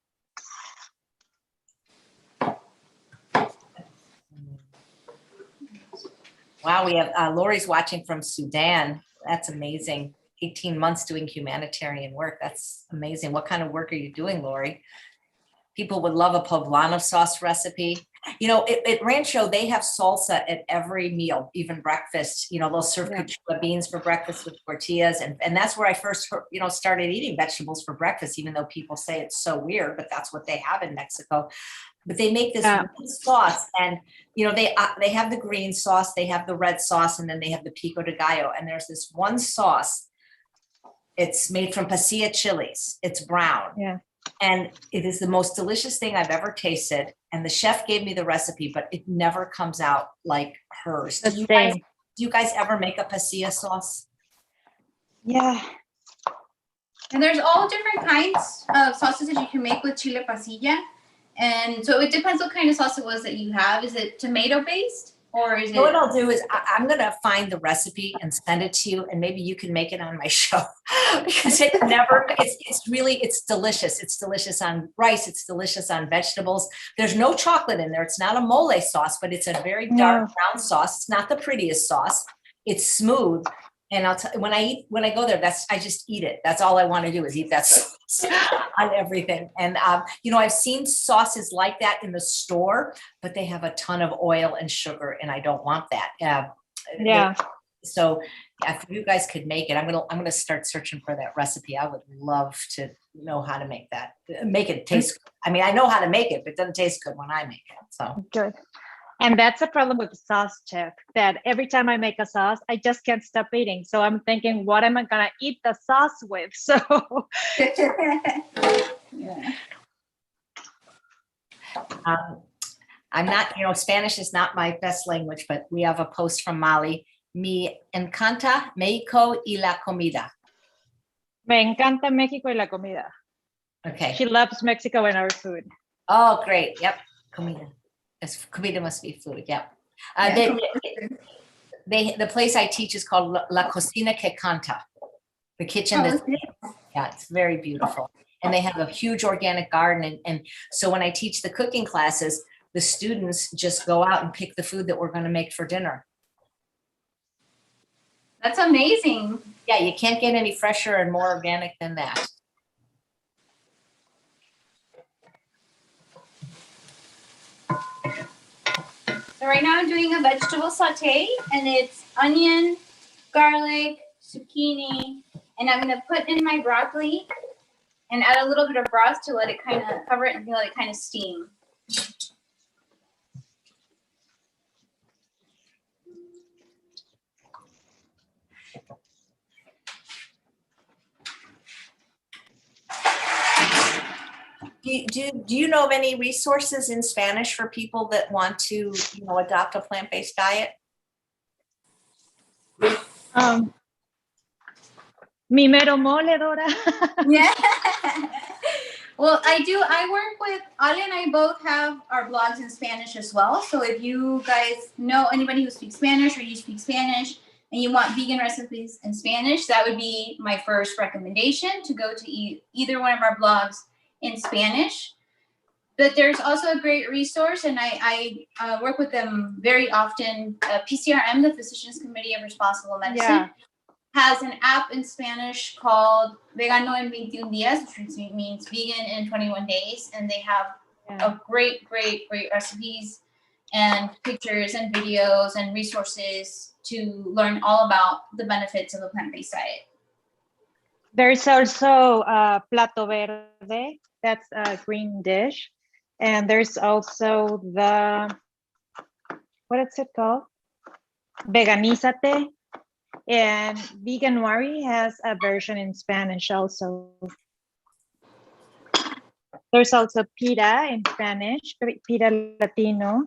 Wow, we have Lori's watching from Sudan. That's amazing. 18 months doing humanitarian work. That's amazing. What kind of work are you doing, Lori? People would love a poblano sauce recipe. At Rancho, they have salsa at every meal, even breakfast. They'll serve cachua beans for breakfast with tortillas. And that's where I first, started eating vegetables for breakfast, even though people say it's so weird, but that's what they have in Mexico. But they make this sauce, and they have the green sauce, they have the red sauce, and then they have the pico de gallo. And there's this one sauce. It's made from pasilla chilies. It's brown. Yeah. And it is the most delicious thing I've ever tasted. And the chef gave me the recipe, but it never comes out like hers. Do you guys ever make a pasilla sauce? Yeah. And there's all different kinds of sauces that you can make with chile pasilla. And so it depends what kind of sauce it was that you have. Is it tomato based or is it? What I'll do is I'm going to find the recipe and send it to you, and maybe you can make it on my show because it's delicious. It's delicious on rice. It's delicious on vegetables. There's no chocolate in there. It's not a mole sauce, but it's a very dark brown sauce. It's not the prettiest sauce. It's smooth. And I'll tell you, when I go there, I just eat it. That's all I want to do is eat that sauce on everything. And, I've seen sauces like that in the store, but they have a ton of oil and sugar, and I don't want that. So if you guys could make it, I'm going to start searching for that recipe. I would love to know how to make that, make it taste good. I mean, I know how to make it, but it doesn't taste good when I make it. So good. And that's a problem with the sauce, chef, that every time I make a sauce, I just can't stop eating. So I'm thinking, what am I gonna eat the sauce with? So Yeah. I'm not, Spanish is not my best language, but we have a post from Molly. Me encanta México y la comida. me encanta México y la comida. Okay. She loves Mexico and our food. Oh, great. Yep. Comida. Comida must be food. Yep. The place I teach is called La Cocina que Canta. The kitchen. Yeah, it's very beautiful. And they have a huge organic garden. And so when I teach the cooking classes, the students just go out and pick the food that we're going to make for dinner. That's amazing. Yeah, you can't get any fresher and more organic than that. So right now I'm doing a vegetable saute, and it's onion, garlic, zucchini, and I'm gonna put in my broccoli and add a little bit of broth to let it kind of cover it and let it kind of steam. Do you know of any resources in Spanish for people that want to, adopt a plant-based diet? Mi mero mole, Dora. Yeah. Well, I work with Ale and I both have our blogs in Spanish as well. So if you guys know anybody who speaks Spanish or you speak Spanish and you want vegan recipes in Spanish, that would be my first recommendation, to go to either one of our blogs in Spanish. But there's also a great resource, and I work with them very often. PCRM, the Physicians Committee of Responsible Medicine, has an app in Spanish called Vegano en 21 días, which means vegan in 21 days. And they have a great recipes and pictures and videos and resources to learn all about the benefits of a plant-based diet. There's also plato verde, that's a green dish. And there's also what is it called? Veganízate. And Veganuary has a version in Spanish also. There's also pita in Spanish, pita Latino.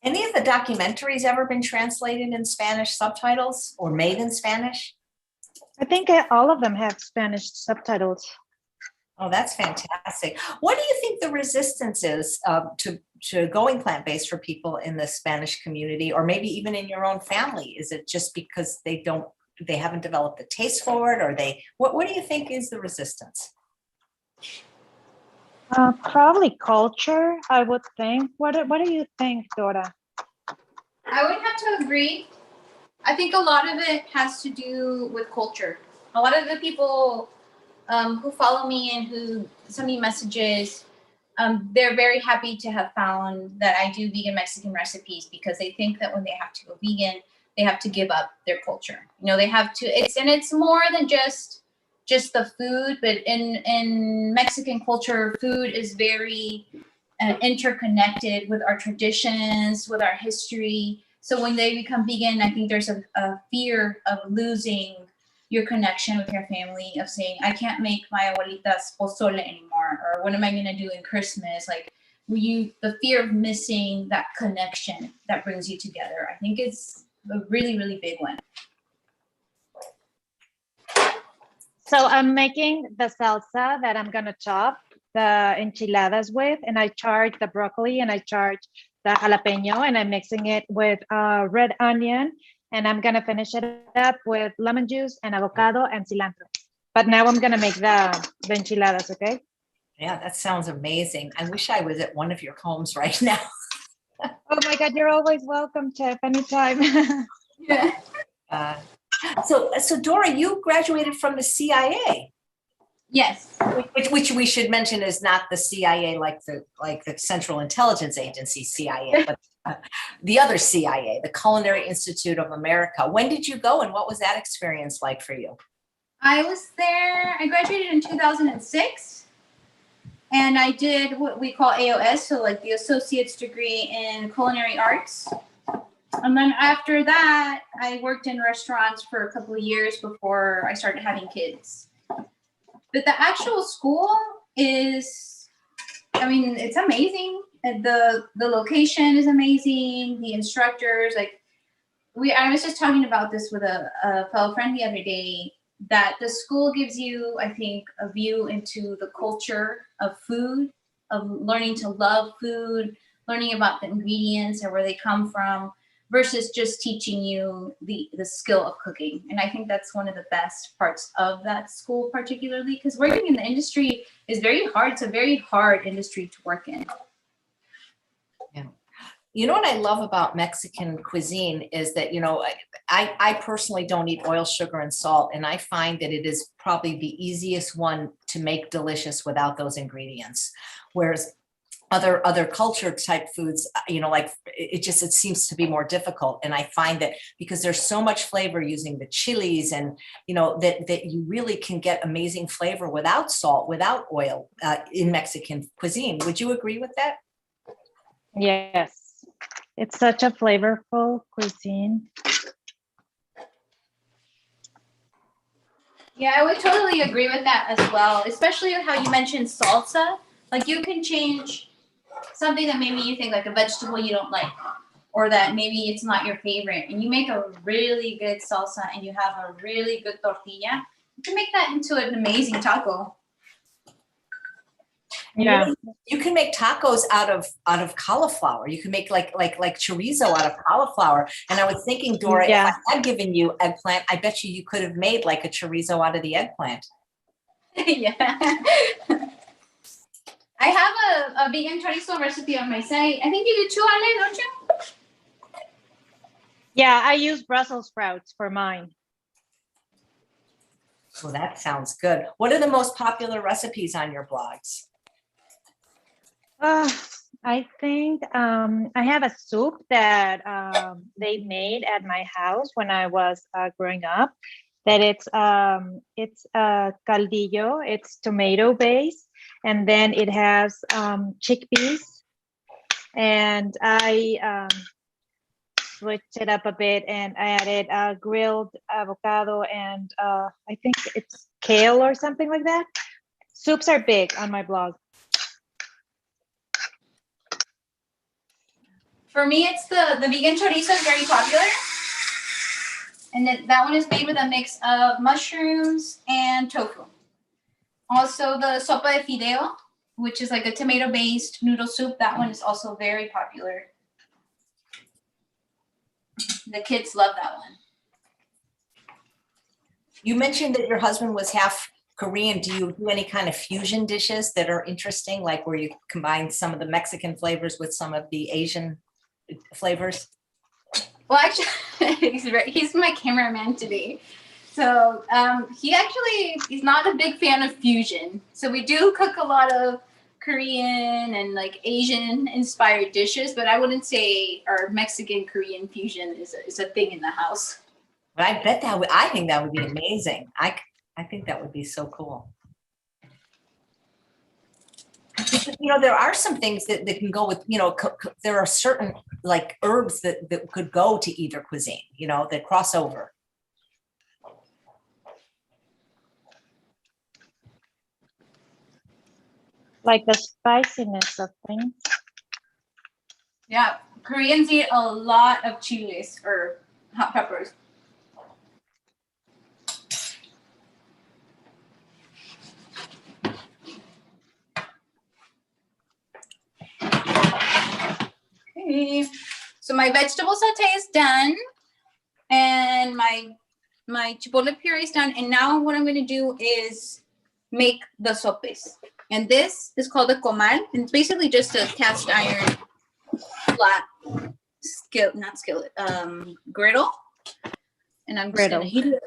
Any of the documentaries ever been translated in Spanish subtitles or made in Spanish? I think all of them have Spanish subtitles. Oh, that's fantastic. What do you think the resistance is to going plant-based for people in the Spanish community, or maybe even in your own family? Is it just because they haven't developed the taste for it, or what do you think is the resistance? Probably culture, I would think. What do you think, Dora? I would have to agree. I think a lot of it has to do with culture. A lot of the people who follow me and who send me messages, they're very happy to have found that I do vegan Mexican recipes, because they think that when they have to go vegan, they have to give up their culture. They have to. It's more than just the food, but in Mexican culture, food is very interconnected with our traditions, with our history. So when they become vegan, I think there's a fear of losing your connection with your family, of saying, I can't make my abuelita's pozole anymore, or what am I going to do in Christmas? Like, the fear of missing that connection that brings you together, I think it's a really, really big one. So I'm making the salsa that I'm going to chop the enchiladas with, and I charge the broccoli and I charge the jalapeno, and I'm mixing it with red onion, and I'm going to finish it up with lemon juice and avocado and cilantro. But now I'm going to make the enchiladas, okay? Yeah, that sounds amazing. I wish I was at one of your homes right now. Oh my God, you're always welcome, Chef, anytime. Yeah. So Dora, you graduated from the CIA. Yes. Which we should mention is not the CIA like the Central Intelligence Agency CIA, but the other CIA, the Culinary Institute of America. When did you go, and what was that experience like for you? I was there. I graduated in 2006, And I did what we call AOS, so like the Associate's degree in Culinary Arts. And then after that, I worked in restaurants for a couple of years before I started having kids. But the actual school is, I mean, it's amazing. And the location is amazing. The instructors, like, I was just talking about this with a fellow friend the other day, that the school gives you, I think, a view into the culture of food, of learning to love food, learning about the ingredients and where they come from, versus just teaching you the skill of cooking. And I think that's one of the best parts of that school, particularly because working in the industry is very hard. It's a very hard industry to work in. Yeah. You know what I love about Mexican cuisine is that, you know, I personally don't eat oil, sugar, and salt, and I find that it is probably the easiest one to make delicious without those ingredients. Whereas other culture type foods, you know, like it seems to be more difficult. And I find that because there's so much flavor using the chilies and, you know, that you really can get amazing flavor without salt, without oil in Mexican cuisine. Would you agree with that? Yes, it's such a flavorful cuisine. Yeah, I would totally agree with that as well, especially how you mentioned salsa. Like you can change something that maybe you think like a vegetable you don't like, or that maybe it's not your favorite, and you make a really good salsa and you have a really good tortilla, you can make that into an amazing taco. Yeah. You can make tacos out of cauliflower. You can make like chorizo out of cauliflower. And I was thinking, Dora, Yeah. if I had given you eggplant, I bet you could have made like a chorizo out of the eggplant. Yeah. I have a vegan chorizo recipe on my site. I think you do too, Ale, don't you? Yeah, I use Brussels sprouts for mine. So that sounds good. What are the most popular recipes on your blogs? I think I have a soup that they made at my house when I was growing up. That it's caldillo. It's tomato based, and then it has chickpeas. And I switched it up a bit and I added grilled avocado and I think it's kale or something like that. Soups are big on my blog. For me, it's the vegan chorizo is very popular. And that one is made with a mix of mushrooms and tofu. Also, the sopa de fideo, which is like a tomato-based noodle soup. That one is also very popular. The kids love that one. You mentioned that your husband was half Korean. Do you do any kind of fusion dishes that are interesting, like where you combine some of the Mexican flavors with some of the Asian flavors? Well, actually, he's my cameraman today. So he's not a big fan of fusion. So we do cook a lot of Korean and like Asian inspired dishes, but I wouldn't say our Mexican Korean fusion is a thing in the house. But I bet I think that would be amazing. I think that would be so cool. Because, you know, there are some things that can go with, you know, there are certain like herbs that could go to either cuisine, you know, that cross over. Like the spiciness of things. Yeah, Koreans eat a lot of chiles or hot peppers. Okay, so my vegetable saute is done, and my chipotle puree is done. And now what I'm going to do is make the sopes. And this is called a comal. And it's basically just a cast iron flat griddle. And I'm just going to heat it.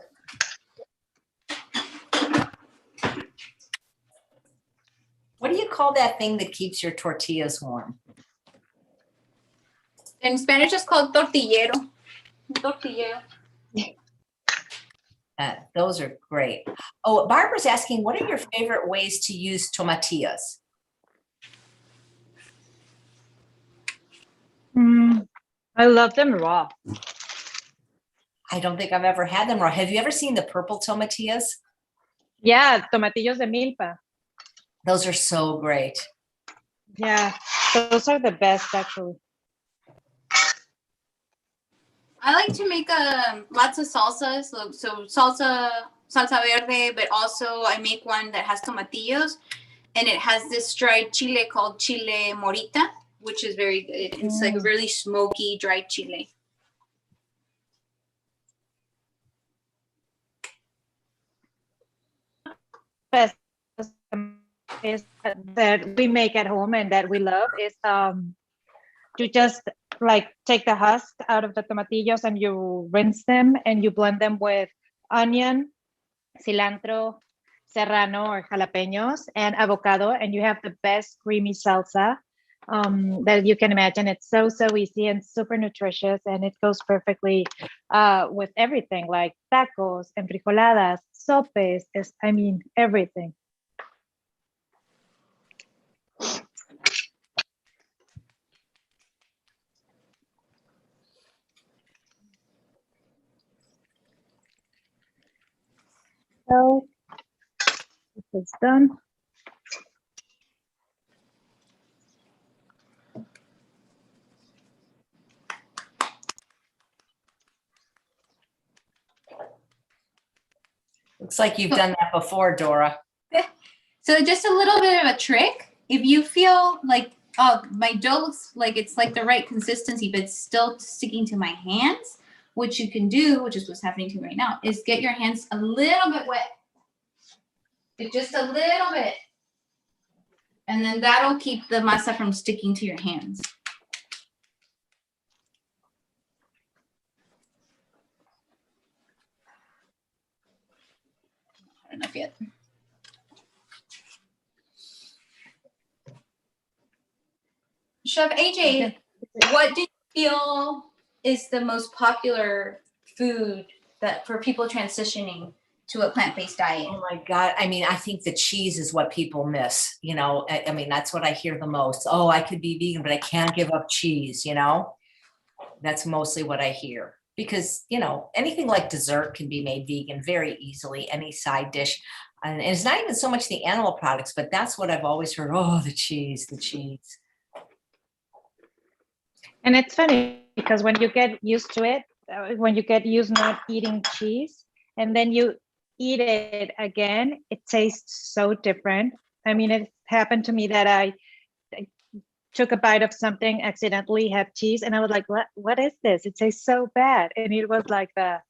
What do you call that thing that keeps your tortillas warm? In Spanish, it's called tortillero. Tortillero. Those are great. Oh, Barbara's asking, what are your favorite ways to use tomatillas? I love them raw. I don't think I've ever had them raw. Have you ever seen the purple tomatillas? Yeah, tomatillos de milpa. Those are so great. Yeah, those are the best actually. I like to make lots of salsas. So salsa verde, but also I make one that has tomatillos, and it has this dried chile called chile morita, which is very good. It's like a really smoky dried chile. Best is that we make at home and that we love is you just like take the husk out of the tomatillos and you rinse them and you blend them with onion, cilantro, serrano or jalapenos, and avocado, and you have the best creamy salsa that you can imagine. It's so easy and super nutritious, and it goes perfectly with everything like tacos, enfrijoladas, sopes. I mean everything. So this is done. Looks like you've done that before, Dora. So just a little bit of a trick. If you feel like, oh, my dough looks like it's like the right consistency, but it's still sticking to my hands, what you can do, which is what's happening to me right now, is get your hands a little bit wet. Just a little bit. And then that'll keep the masa from sticking to your hands. Not enough yet. Chef AJ, what do you feel is the most popular food that for people transitioning to a plant-based diet? Oh my God. I mean, I think the cheese is what people miss. You know, I mean, that's what I hear the most. Oh, I could be vegan, but I can't give up cheese, you know? That's mostly what I hear. Because, you know, anything like dessert can be made vegan very easily, any side dish. And it's not even so much the animal products, but that's what I've always heard. Oh, the cheese, the cheese. And it's funny because when you get used to it, when you get used not eating cheese, and then you eat it again, it tastes so different. I mean, it happened to me that I took a bite of something, accidentally had cheese, and I was like, what is this? It tastes so bad. And it was like the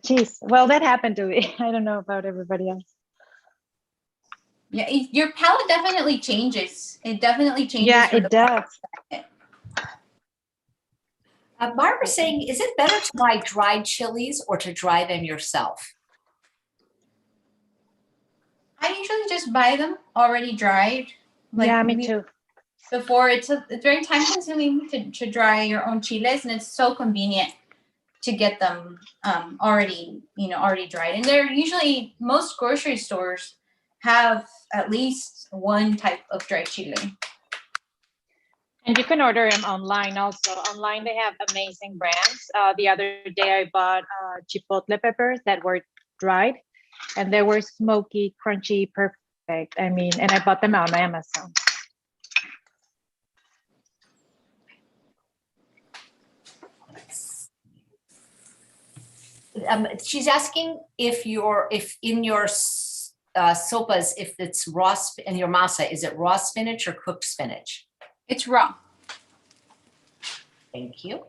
cheese. Well, that happened to me. I don't know about everybody else. Yeah, your palate definitely changes. It definitely changes. Yeah, it does. Barbara's saying, is it better to buy dried chilies or to dry them yourself? I usually just buy them already dried. Like, yeah, me too. Before it's very time consuming to dry your own chiles, and it's so convenient to get them already dried. And they're usually, most grocery stores have at least one type of dried chile. And you can order them online also. Online, they have amazing brands. The other day, I bought chipotle peppers that were dried, and they were smoky, crunchy, perfect. I mean, and I bought them on Amazon. She's asking if in your sopas, if it's raw and your masa, is it raw spinach or cooked spinach? It's raw. Thank you.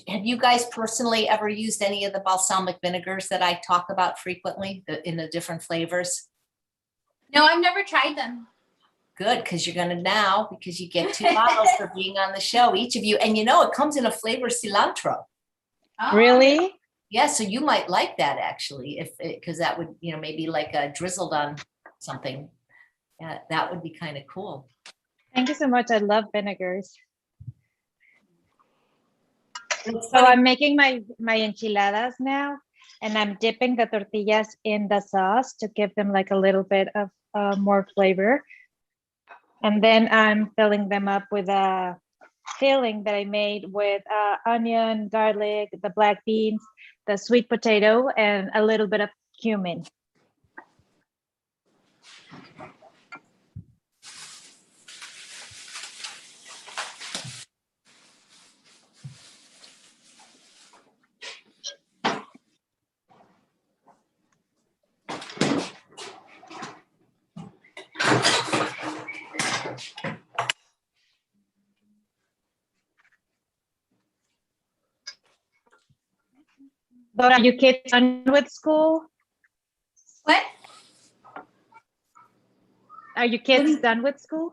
Have you guys personally ever used any of the balsamic vinegars that I talk about frequently in the different flavors? No, I've never tried them. Good, because you're going to now, because you get 2 bottles for being on the show, each of you. And you know, it comes in a flavor cilantro. Oh. Really? Yeah, so you might like that actually, because that would, you know, maybe like drizzled on something. Yeah, that would be kind of cool. Thank you so much. I love vinegars. So I'm making my enchiladas now, and I'm dipping the tortillas in the sauce to give them like a little bit of more flavor. And then I'm filling them up with a filling that I made with onion, garlic, the black beans, the sweet potato, and a little bit of cumin. Dora, are your kids done with school? What? Are your kids done with school?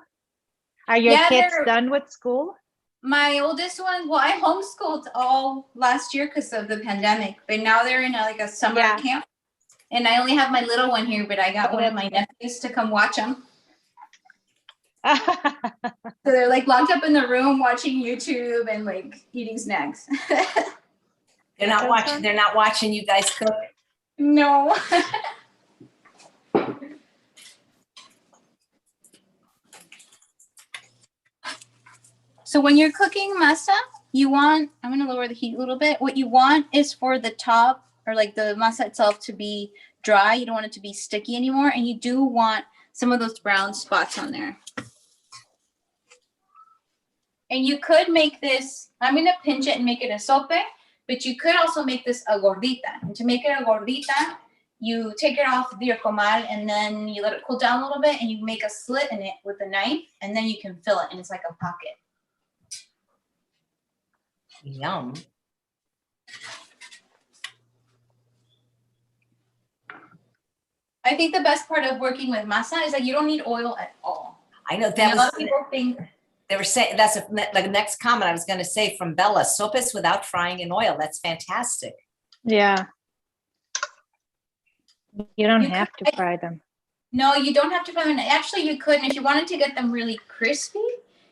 Are your Yeah, kids they're- done with school? My oldest one, well, I homeschooled all last year because of the pandemic, but now they're in a summer Yeah. camp. And I only have my little one here, but I got Oh, one of my that's nephews to come watch them. good. So they're like locked up in the room watching YouTube and like eating snacks. They're not Sounds watching, fun. they're not watching you guys cook. No. So when you're cooking masa, you want, I'm going to lower the heat a little bit. What you want is for the top or like the masa itself to be dry. You don't want it to be sticky anymore. And you do want some of those brown spots on there. And you could make this, I'm going to pinch it and make it a sope, but you could also make this a gordita. And to make it a gordita, you take it off your comal and then you let it cool down a little bit and you make a slit in it with a knife and then you can fill it and it's like a pocket. Yum. I think the best part of working with masa is that you don't need oil at all. I know And that a lot of was, people think, they were saying, that's like the next comment I was going to say from Bella, sopes without frying in oil. That's fantastic. Yeah. You don't You have could- to fry them. no, you don't have to fry them. Actually, you could, and if you wanted to get them really crispy,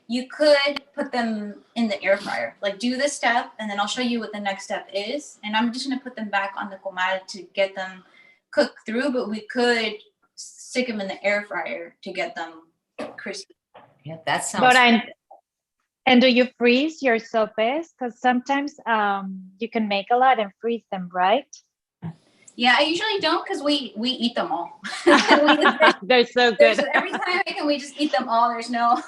you could put them in the air fryer. Like do this step, and then I'll show you what the next step is. And I'm just gonna put them back on the comal to get them cooked through, but we could stick them in the air fryer to get them crispy. Yeah, that sounds. But and do you freeze your sopes? Because sometimes you can make a lot and freeze them, right? Yeah, I usually don't because we eat them all. They're so good. Every time I make them, we just eat them all. There's no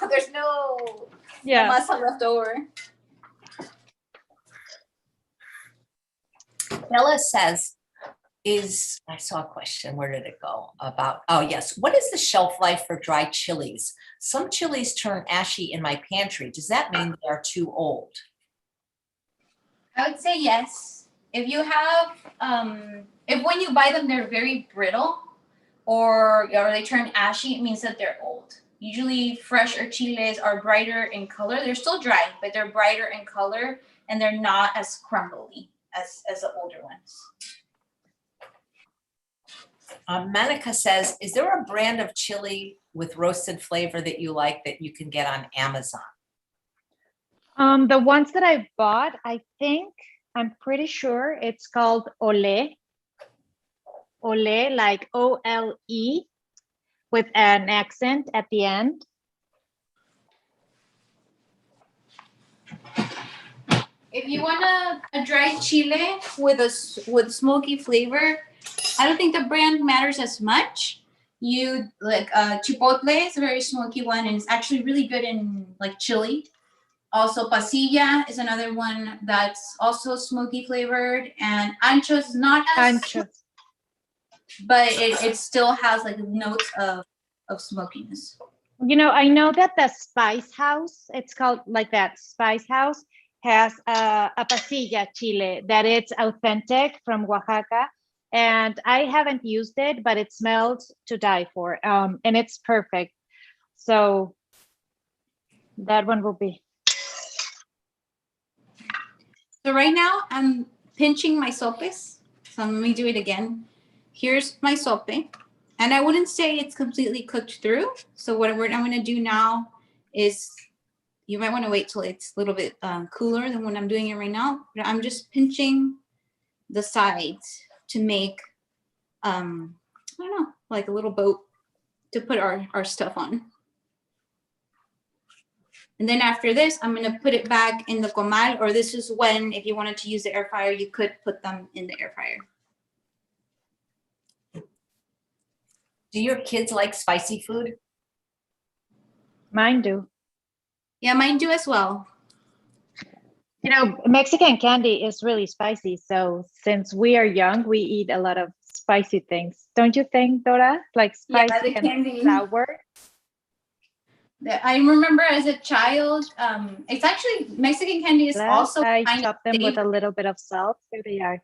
Yeah. masa left over. Bella says, I saw a question, where did it go? About, oh yes, what is the shelf life for dry chilies? Some chilies turn ashy in my pantry. Does that mean they are too old? I would say yes. If you have, if when you buy them, they're very brittle or they turn ashy, it means that they're old. Usually fresher chiles are brighter in color. They're still dry, but they're brighter in color and they're not as crumbly as the older ones. Manica says, is there a brand of chili with roasted flavor that you like that you can get on Amazon? The ones that I bought, I'm pretty sure it's called Ole. Ole, like O-L-E, with an accent at the end. If you want a dry chile with smoky flavor, I don't think the brand matters as much. You like chipotle is a very smoky one and it's actually really good in like chili. Also pasilla is another one that's also smoky flavored, and anchos is not as Ancho. but it still has like notes of smokiness. You know, I know that the Spice House, it's called like that, Spice House, has a pasilla chile that it's authentic from Oaxaca. And I haven't used it, but it smells to die for. And it's perfect. So that one will be. So right now I'm pinching my sopes. So let me do it again. Here's my sope. And I wouldn't say it's completely cooked through. So what I'm going to do now is, you might want to wait till it's a little bit cooler than when I'm doing it right now. But I'm just pinching the sides to make, I don't know, like a little boat to put our stuff on. And then after this, I'm gonna put it back in the comal, or this is when, if you wanted to use the air fryer, you could put them in the air fryer. Do your kids like spicy food? Mine do. Yeah, mine do as well. You know, Mexican candy is really spicy. So since we are young, we eat a lot of spicy things. Don't you think, Dora? Like Yeah, spicy the and candy. sour? I remember as a child, it's actually, Mexican candy is also I kind chop of them with a savory. little bit of salt. Here they are.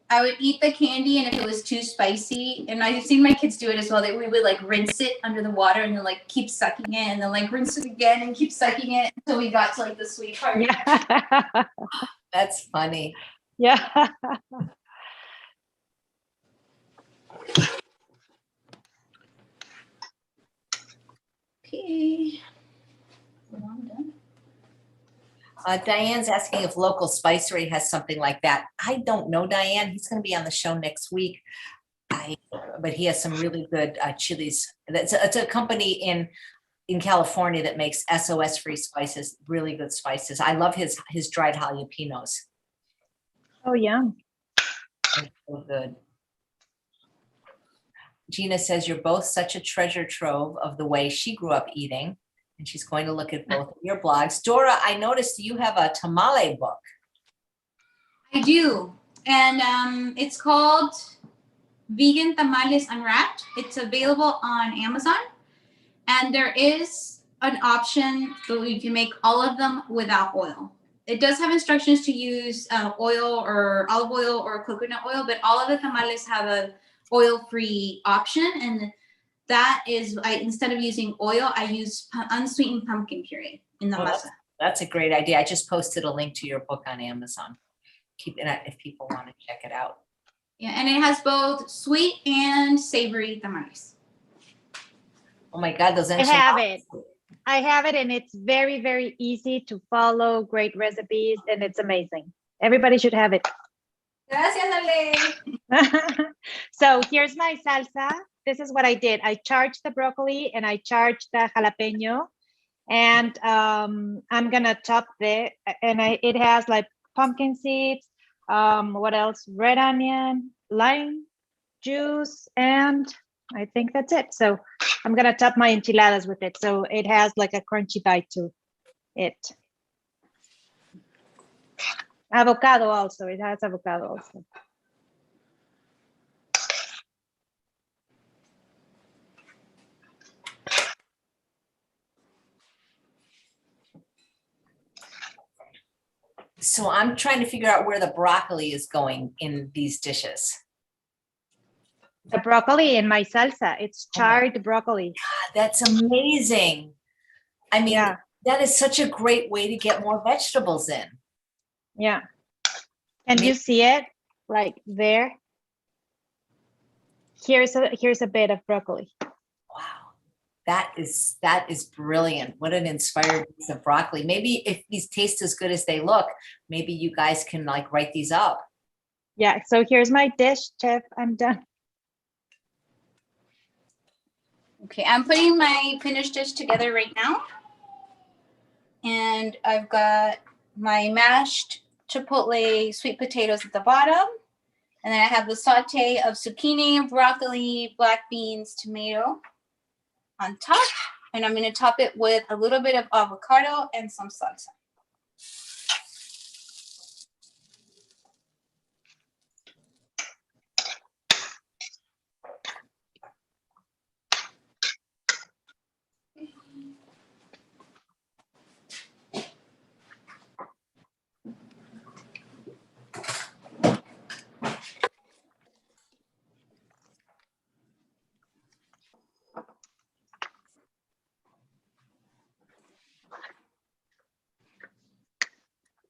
I would eat the candy, and if it was too spicy, and I've seen my kids do it as well, that we would like rinse it under the water and then like keep sucking it, and then like rinse it again and keep sucking it until we got to like the sweet part. Yeah. That's funny. Yeah. Okay. Well, I'm done. Diane's asking if Local Spicery has something like that. I don't know, Diane. He's going to be on the show next week. But he has some really good chilies. It's a company in California that makes SOS-free spices, really good spices. I love his dried jalapenos. Oh, yeah. They're so good. Gina says you're both such a treasure trove of the way she grew up eating. And she's going to look at both of your blogs. Dora, I noticed you have a tamale book. I do. And it's called Vegan Tamales Unwrapped. It's available on Amazon. And there is an option so you can make all of them without oil. It does have instructions to use oil or olive oil or coconut oil, but all of the tamales have a oil-free option. And that is, instead of using oil, I use unsweetened pumpkin puree in the masa. That's a great idea. I just posted a link to your book on Amazon. Keep it if people want to check it out. Yeah, and it has both sweet and savory tamales. Oh my God, those I have it. I have it, and it's very, very easy to follow. Great recipes, and it's amazing. Everybody should have it. Gracias, Ale. So here's my salsa. This is what I did. I charged the broccoli and I charged the jalapeno, and I'm gonna chop it. And it has like pumpkin seeds. What else? Red onion, lime juice, and I think that's it. So I'm gonna top my enchiladas with it. So it has like a crunchy bite to it. Avocado also. It has avocado also. So I'm trying to figure out where the broccoli is going in these dishes. The broccoli in my salsa. It's charred broccoli. God, that's amazing. I mean, Yeah. That is such a great way to get more vegetables in. Yeah. Can you see it like there? Here's a bit of broccoli. Wow. That is brilliant. What an inspired piece of broccoli. Maybe if these taste as good as they look, maybe you guys can like write these up. Yeah, so here's my dish, Chef. I'm done. Okay, I'm putting my finished dish together right now. And I've got my mashed chipotle sweet potatoes at the bottom. And then I have the saute of zucchini, broccoli, black beans, tomato on top. And I'm going to top it with a little bit of avocado and some salsa.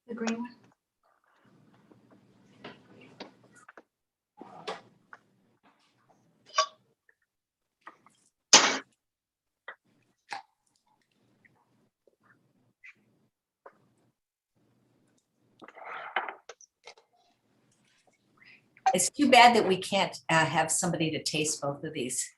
The green one. It's too bad that we can't have somebody to taste both of these.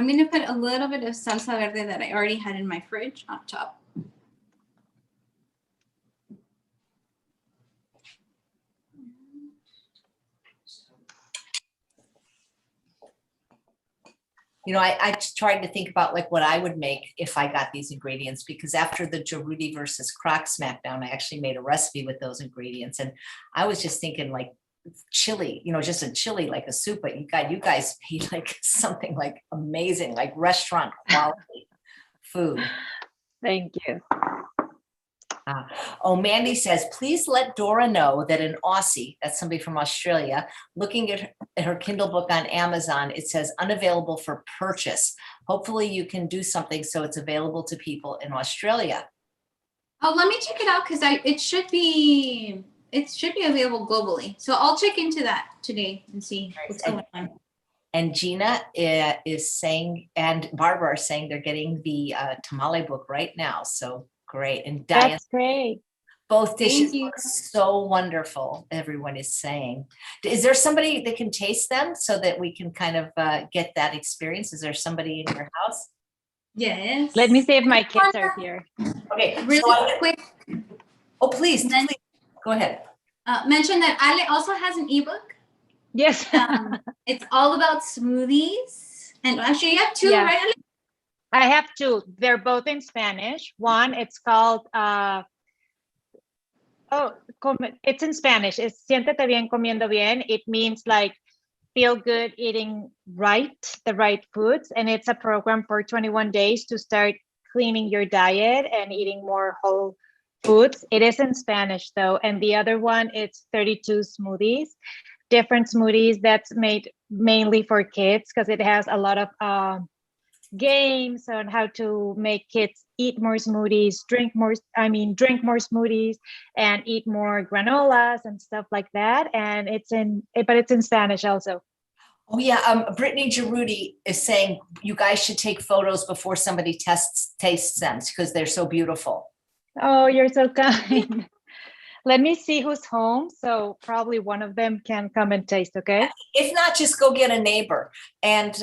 I'm going to put a little bit of salsa verde that I already had in my fridge on top. You know, I tried to think about like what I would make if I got these ingredients, because after the Giroudi versus Croc Smackdown, I actually made a recipe with those ingredients. And I was just thinking like chili, you know, just a chili, like a soup, but you guys made like something like amazing, like restaurant quality food. Thank you. Oh, Mandy says, please let Dora know that an Aussie, that's somebody from Australia, looking at her Kindle book on Amazon, it says unavailable for purchase. Hopefully you can do something so it's available to people in Australia. Oh, let me check it out because it should be available globally. So I'll check into that today and see what's going on. And Gina is saying, and Barbara are saying they're getting the tamale book right now. So great. And Diane, That's great. both dishes look so wonderful, everyone is saying. Is there somebody that can taste them so that we can kind of get that experience? Is there somebody in your house? Yes. Let me see if my kids are here. Okay, Really quick. Oh, please, please, go ahead. Mention that Ale also has an ebook. Yes. It's all about smoothies. And actually you have two, Yeah. right, Ale? I have two. They're both in Spanish. One, it's called, it's in Spanish. It's Siéntete bien comiendo bien. It means like feel good eating the right foods. And it's a program for 21 days to start cleaning your diet and eating more whole foods. It is in Spanish though. And the other one, it's 32 smoothies, different smoothies that's made mainly for kids because it has a lot of games on how to make kids eat more smoothies, drink more smoothies and eat more granolas and stuff like that. And but it's in Spanish also. Oh yeah, Brittany Giroudi is saying you guys should take photos before somebody tastes them because they're so beautiful. Oh, you're so kind. Let me see who's home. So probably one of them can come and taste, okay? If not, just go get a neighbor. And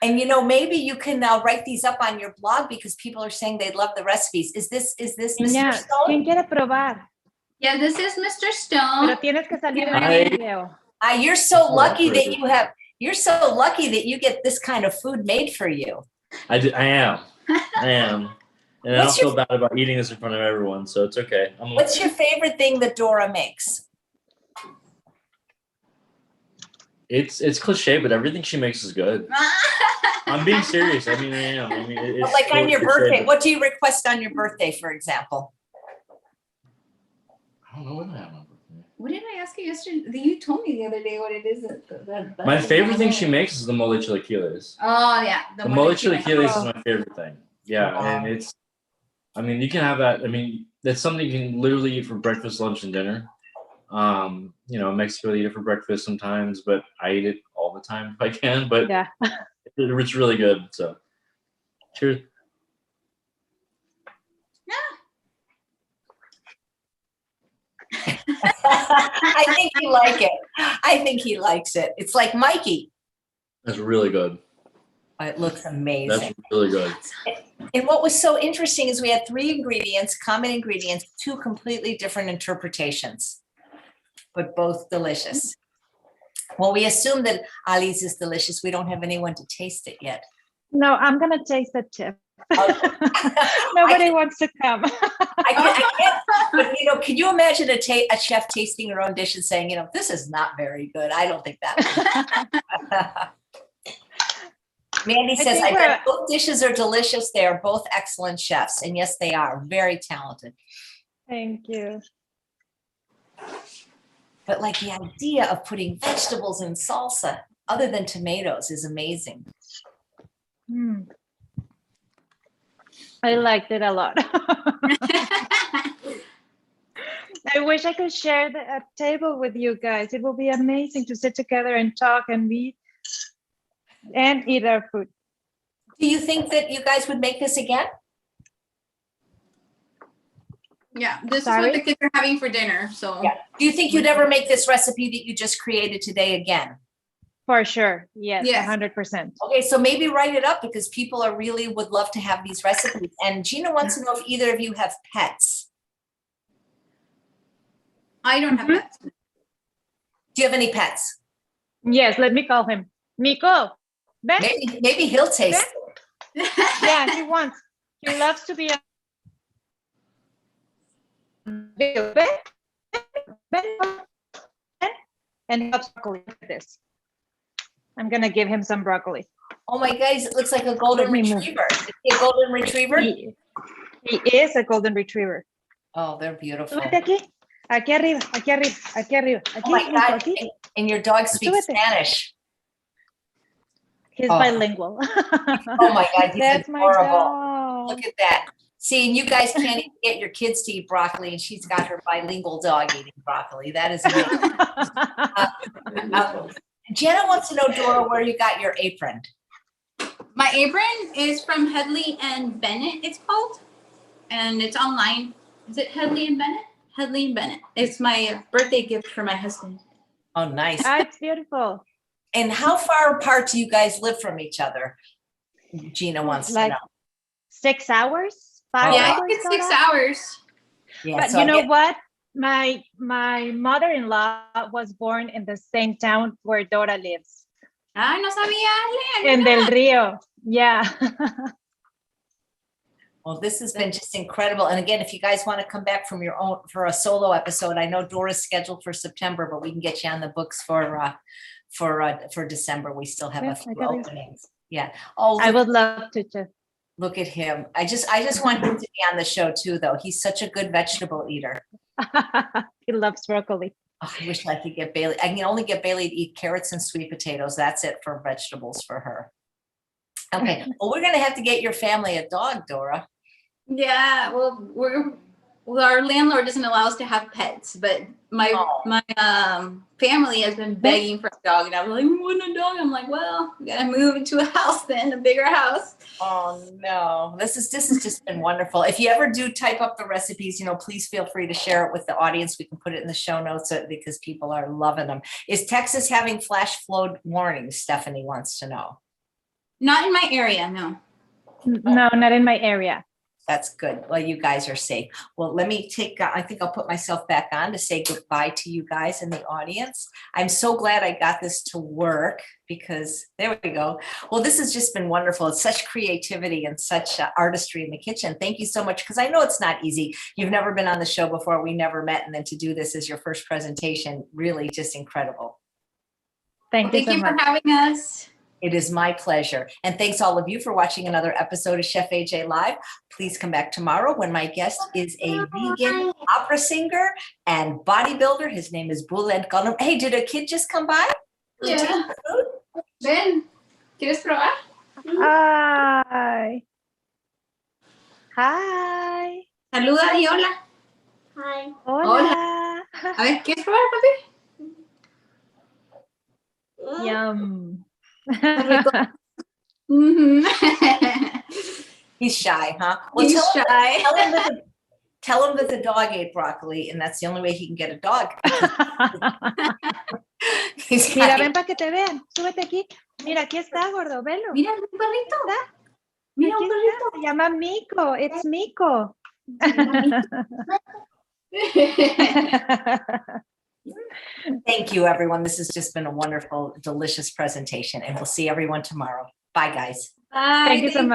and you know, maybe you can write these up on your blog because people are saying they love the recipes. Is this Mr. Stone? ¿Quién quiere probar? Yeah, this is Mr. Stone. Pero tienes que salir en el video. You're so lucky that you get this kind of food made for you. I am. And I don't feel bad about eating this in front of everyone, so it's okay. What's your favorite thing that Dora makes? It's cliche, but everything she makes is good. I'm being serious. I mean, I am. I mean, it's like on your birthday. but What do you request on your birthday, for example? I don't know what I have on birthday. What did I ask you yesterday? You told me the other day what it is. My favorite thing she makes is the mole chilaquiles. Oh yeah, the mole chilaquiles is my favorite thing. Yeah, and I mean, you can have that. I mean, that's something you can literally eat for breakfast, lunch, and dinner. You know, in Mexico, they eat it for breakfast sometimes, but I eat it all the time if I can. But yeah, it's really good. So, cheers. I think you like it. I think he likes it. It's like Mikey. That's really good. It looks amazing. That's really good. And what was so interesting is we had 3 ingredients, common ingredients, 2 completely different interpretations, but both delicious. Well, we assume that Ali's is delicious. We don't have anyone to taste it yet. No, I'm going to taste it, Chef. Oh. Nobody wants to come. I can't, but you know, can you imagine a chef tasting her own dish and saying, you know, this is not very good? I don't think that. Mandy says, I bet both dishes are delicious. They are both excellent chefs. And yes, they are very talented. Thank you. But like the idea of putting vegetables in salsa other than tomatoes is amazing. I liked it a lot. I wish I could share a table with you guys. It will be amazing to sit together and talk and eat our food. Do you think that you guys would make this again? Yeah, this is Sorry? what the kids are having for dinner. So Yeah. Do you think you'd ever make this recipe that you just created today again? For sure. Yes, Yes. 100%. Okay, so maybe write it up because people are really would love to have these recipes. And Gina wants to know if either of you have pets. I don't have pets. Do you have any pets? Yes, let me call him. Miko, Ben. Maybe he'll taste it. Yeah, he wants. He loves to be. Ben, and he loves broccoli. Look at this. I'm gonna give him some broccoli. Oh my guys, it looks like a golden Let me move. retriever. Is he a golden retriever? He is a golden retriever. Oh, they're beautiful. Súbete aquí. Aquí arriba, aquí arriba, aquí arriba. Aquí, Oh my Miko, God. aquí. And your dog speaks Súbete. Spanish. He's Oh. bilingual. Oh my God, he's That's my adorable. dog. Look at that. See, and you guys can't even get your kids to eat broccoli, and she's got her bilingual dog eating broccoli. That is amazing. Jenna wants to know, Dora, where you got your apron. My apron is from Headley and Bennett, it's called. And it's online. Is it Headley and Bennett? Headley and Bennett. It's my birthday gift for my husband. Oh, nice. Ah, it's beautiful. And how far apart do you guys live from each other? Gina wants Like to know. 6 hours? 5 Yeah, hours? it's 6 Dora? hours. Yeah, But so you I know get- what? My mother-in-law was born in the same town where Dora lives. Ay, no sabía, Ale. In Del Rio. Yeah. Well, this has been just incredible. And again, if you guys want to come back from your own for a solo episode, I know Dora's scheduled for September, but we can get you on the books for December. We still have a Yes, I few got it. openings. Yeah. Oh, I look, would love to just. look at him. I just want him to be on the show too, though. He's such a good vegetable eater. He loves broccoli. Oh, I wish I could get Bailey. I can only get Bailey to eat carrots and sweet potatoes. That's it for vegetables for her. Okay. Well, we're gonna have to get your family a dog, Dora. Yeah, well, our landlord doesn't allow us to have pets, but my family has been begging for a dog, and I'm like, we want a dog. I'm like, well, we gotta move into a house then, a bigger house. Oh no, this has just been wonderful. If you ever do type up the recipes, please feel free to share it with the audience. We can put it in the show notes because people are loving them. Is Texas having flash flood warnings? Stephanie wants to know. Not in my area, no. No, not in my area. That's good. Well, you guys are safe. Well, let me I think I'll put myself back on to say goodbye to you guys in the audience. I'm so glad I got this to work because there we go. Well, this has just been wonderful. It's such creativity and such artistry in the kitchen. Thank you so much because I know it's not easy. You've never been on the show before. We never met. And then to do this as your first presentation, really just incredible. Thank you so for much. having us. It is my pleasure. And thanks all of you for watching another episode of Chef AJ Live. Please come back tomorrow when my guest is a vegan opera singer and bodybuilder. His name is Bulent Gollum. Hey, did a kid just come by? Yeah. Ven, ¿quieres probar? Hi. Hi. Saluda y hola. Hi. Hola. A ver, ¿quieres probar, papi? Yum. Mm-hmm. He's shy, huh? Well, He's tell him- shy. Tell him that the dog ate broccoli, and that's the only way he can get a dog. He's Mira, got- ven para que te vean. Súbete aquí. Mira, aquí está, gordo. Velo. Mira un perrito. ¿Está? Mira Aquí un está. Se llama Miko. It's Miko. perrito. Thank you, everyone. This has just been a wonderful, delicious presentation, and we'll see everyone tomorrow. Bye, guys. Bye. Thank you so much.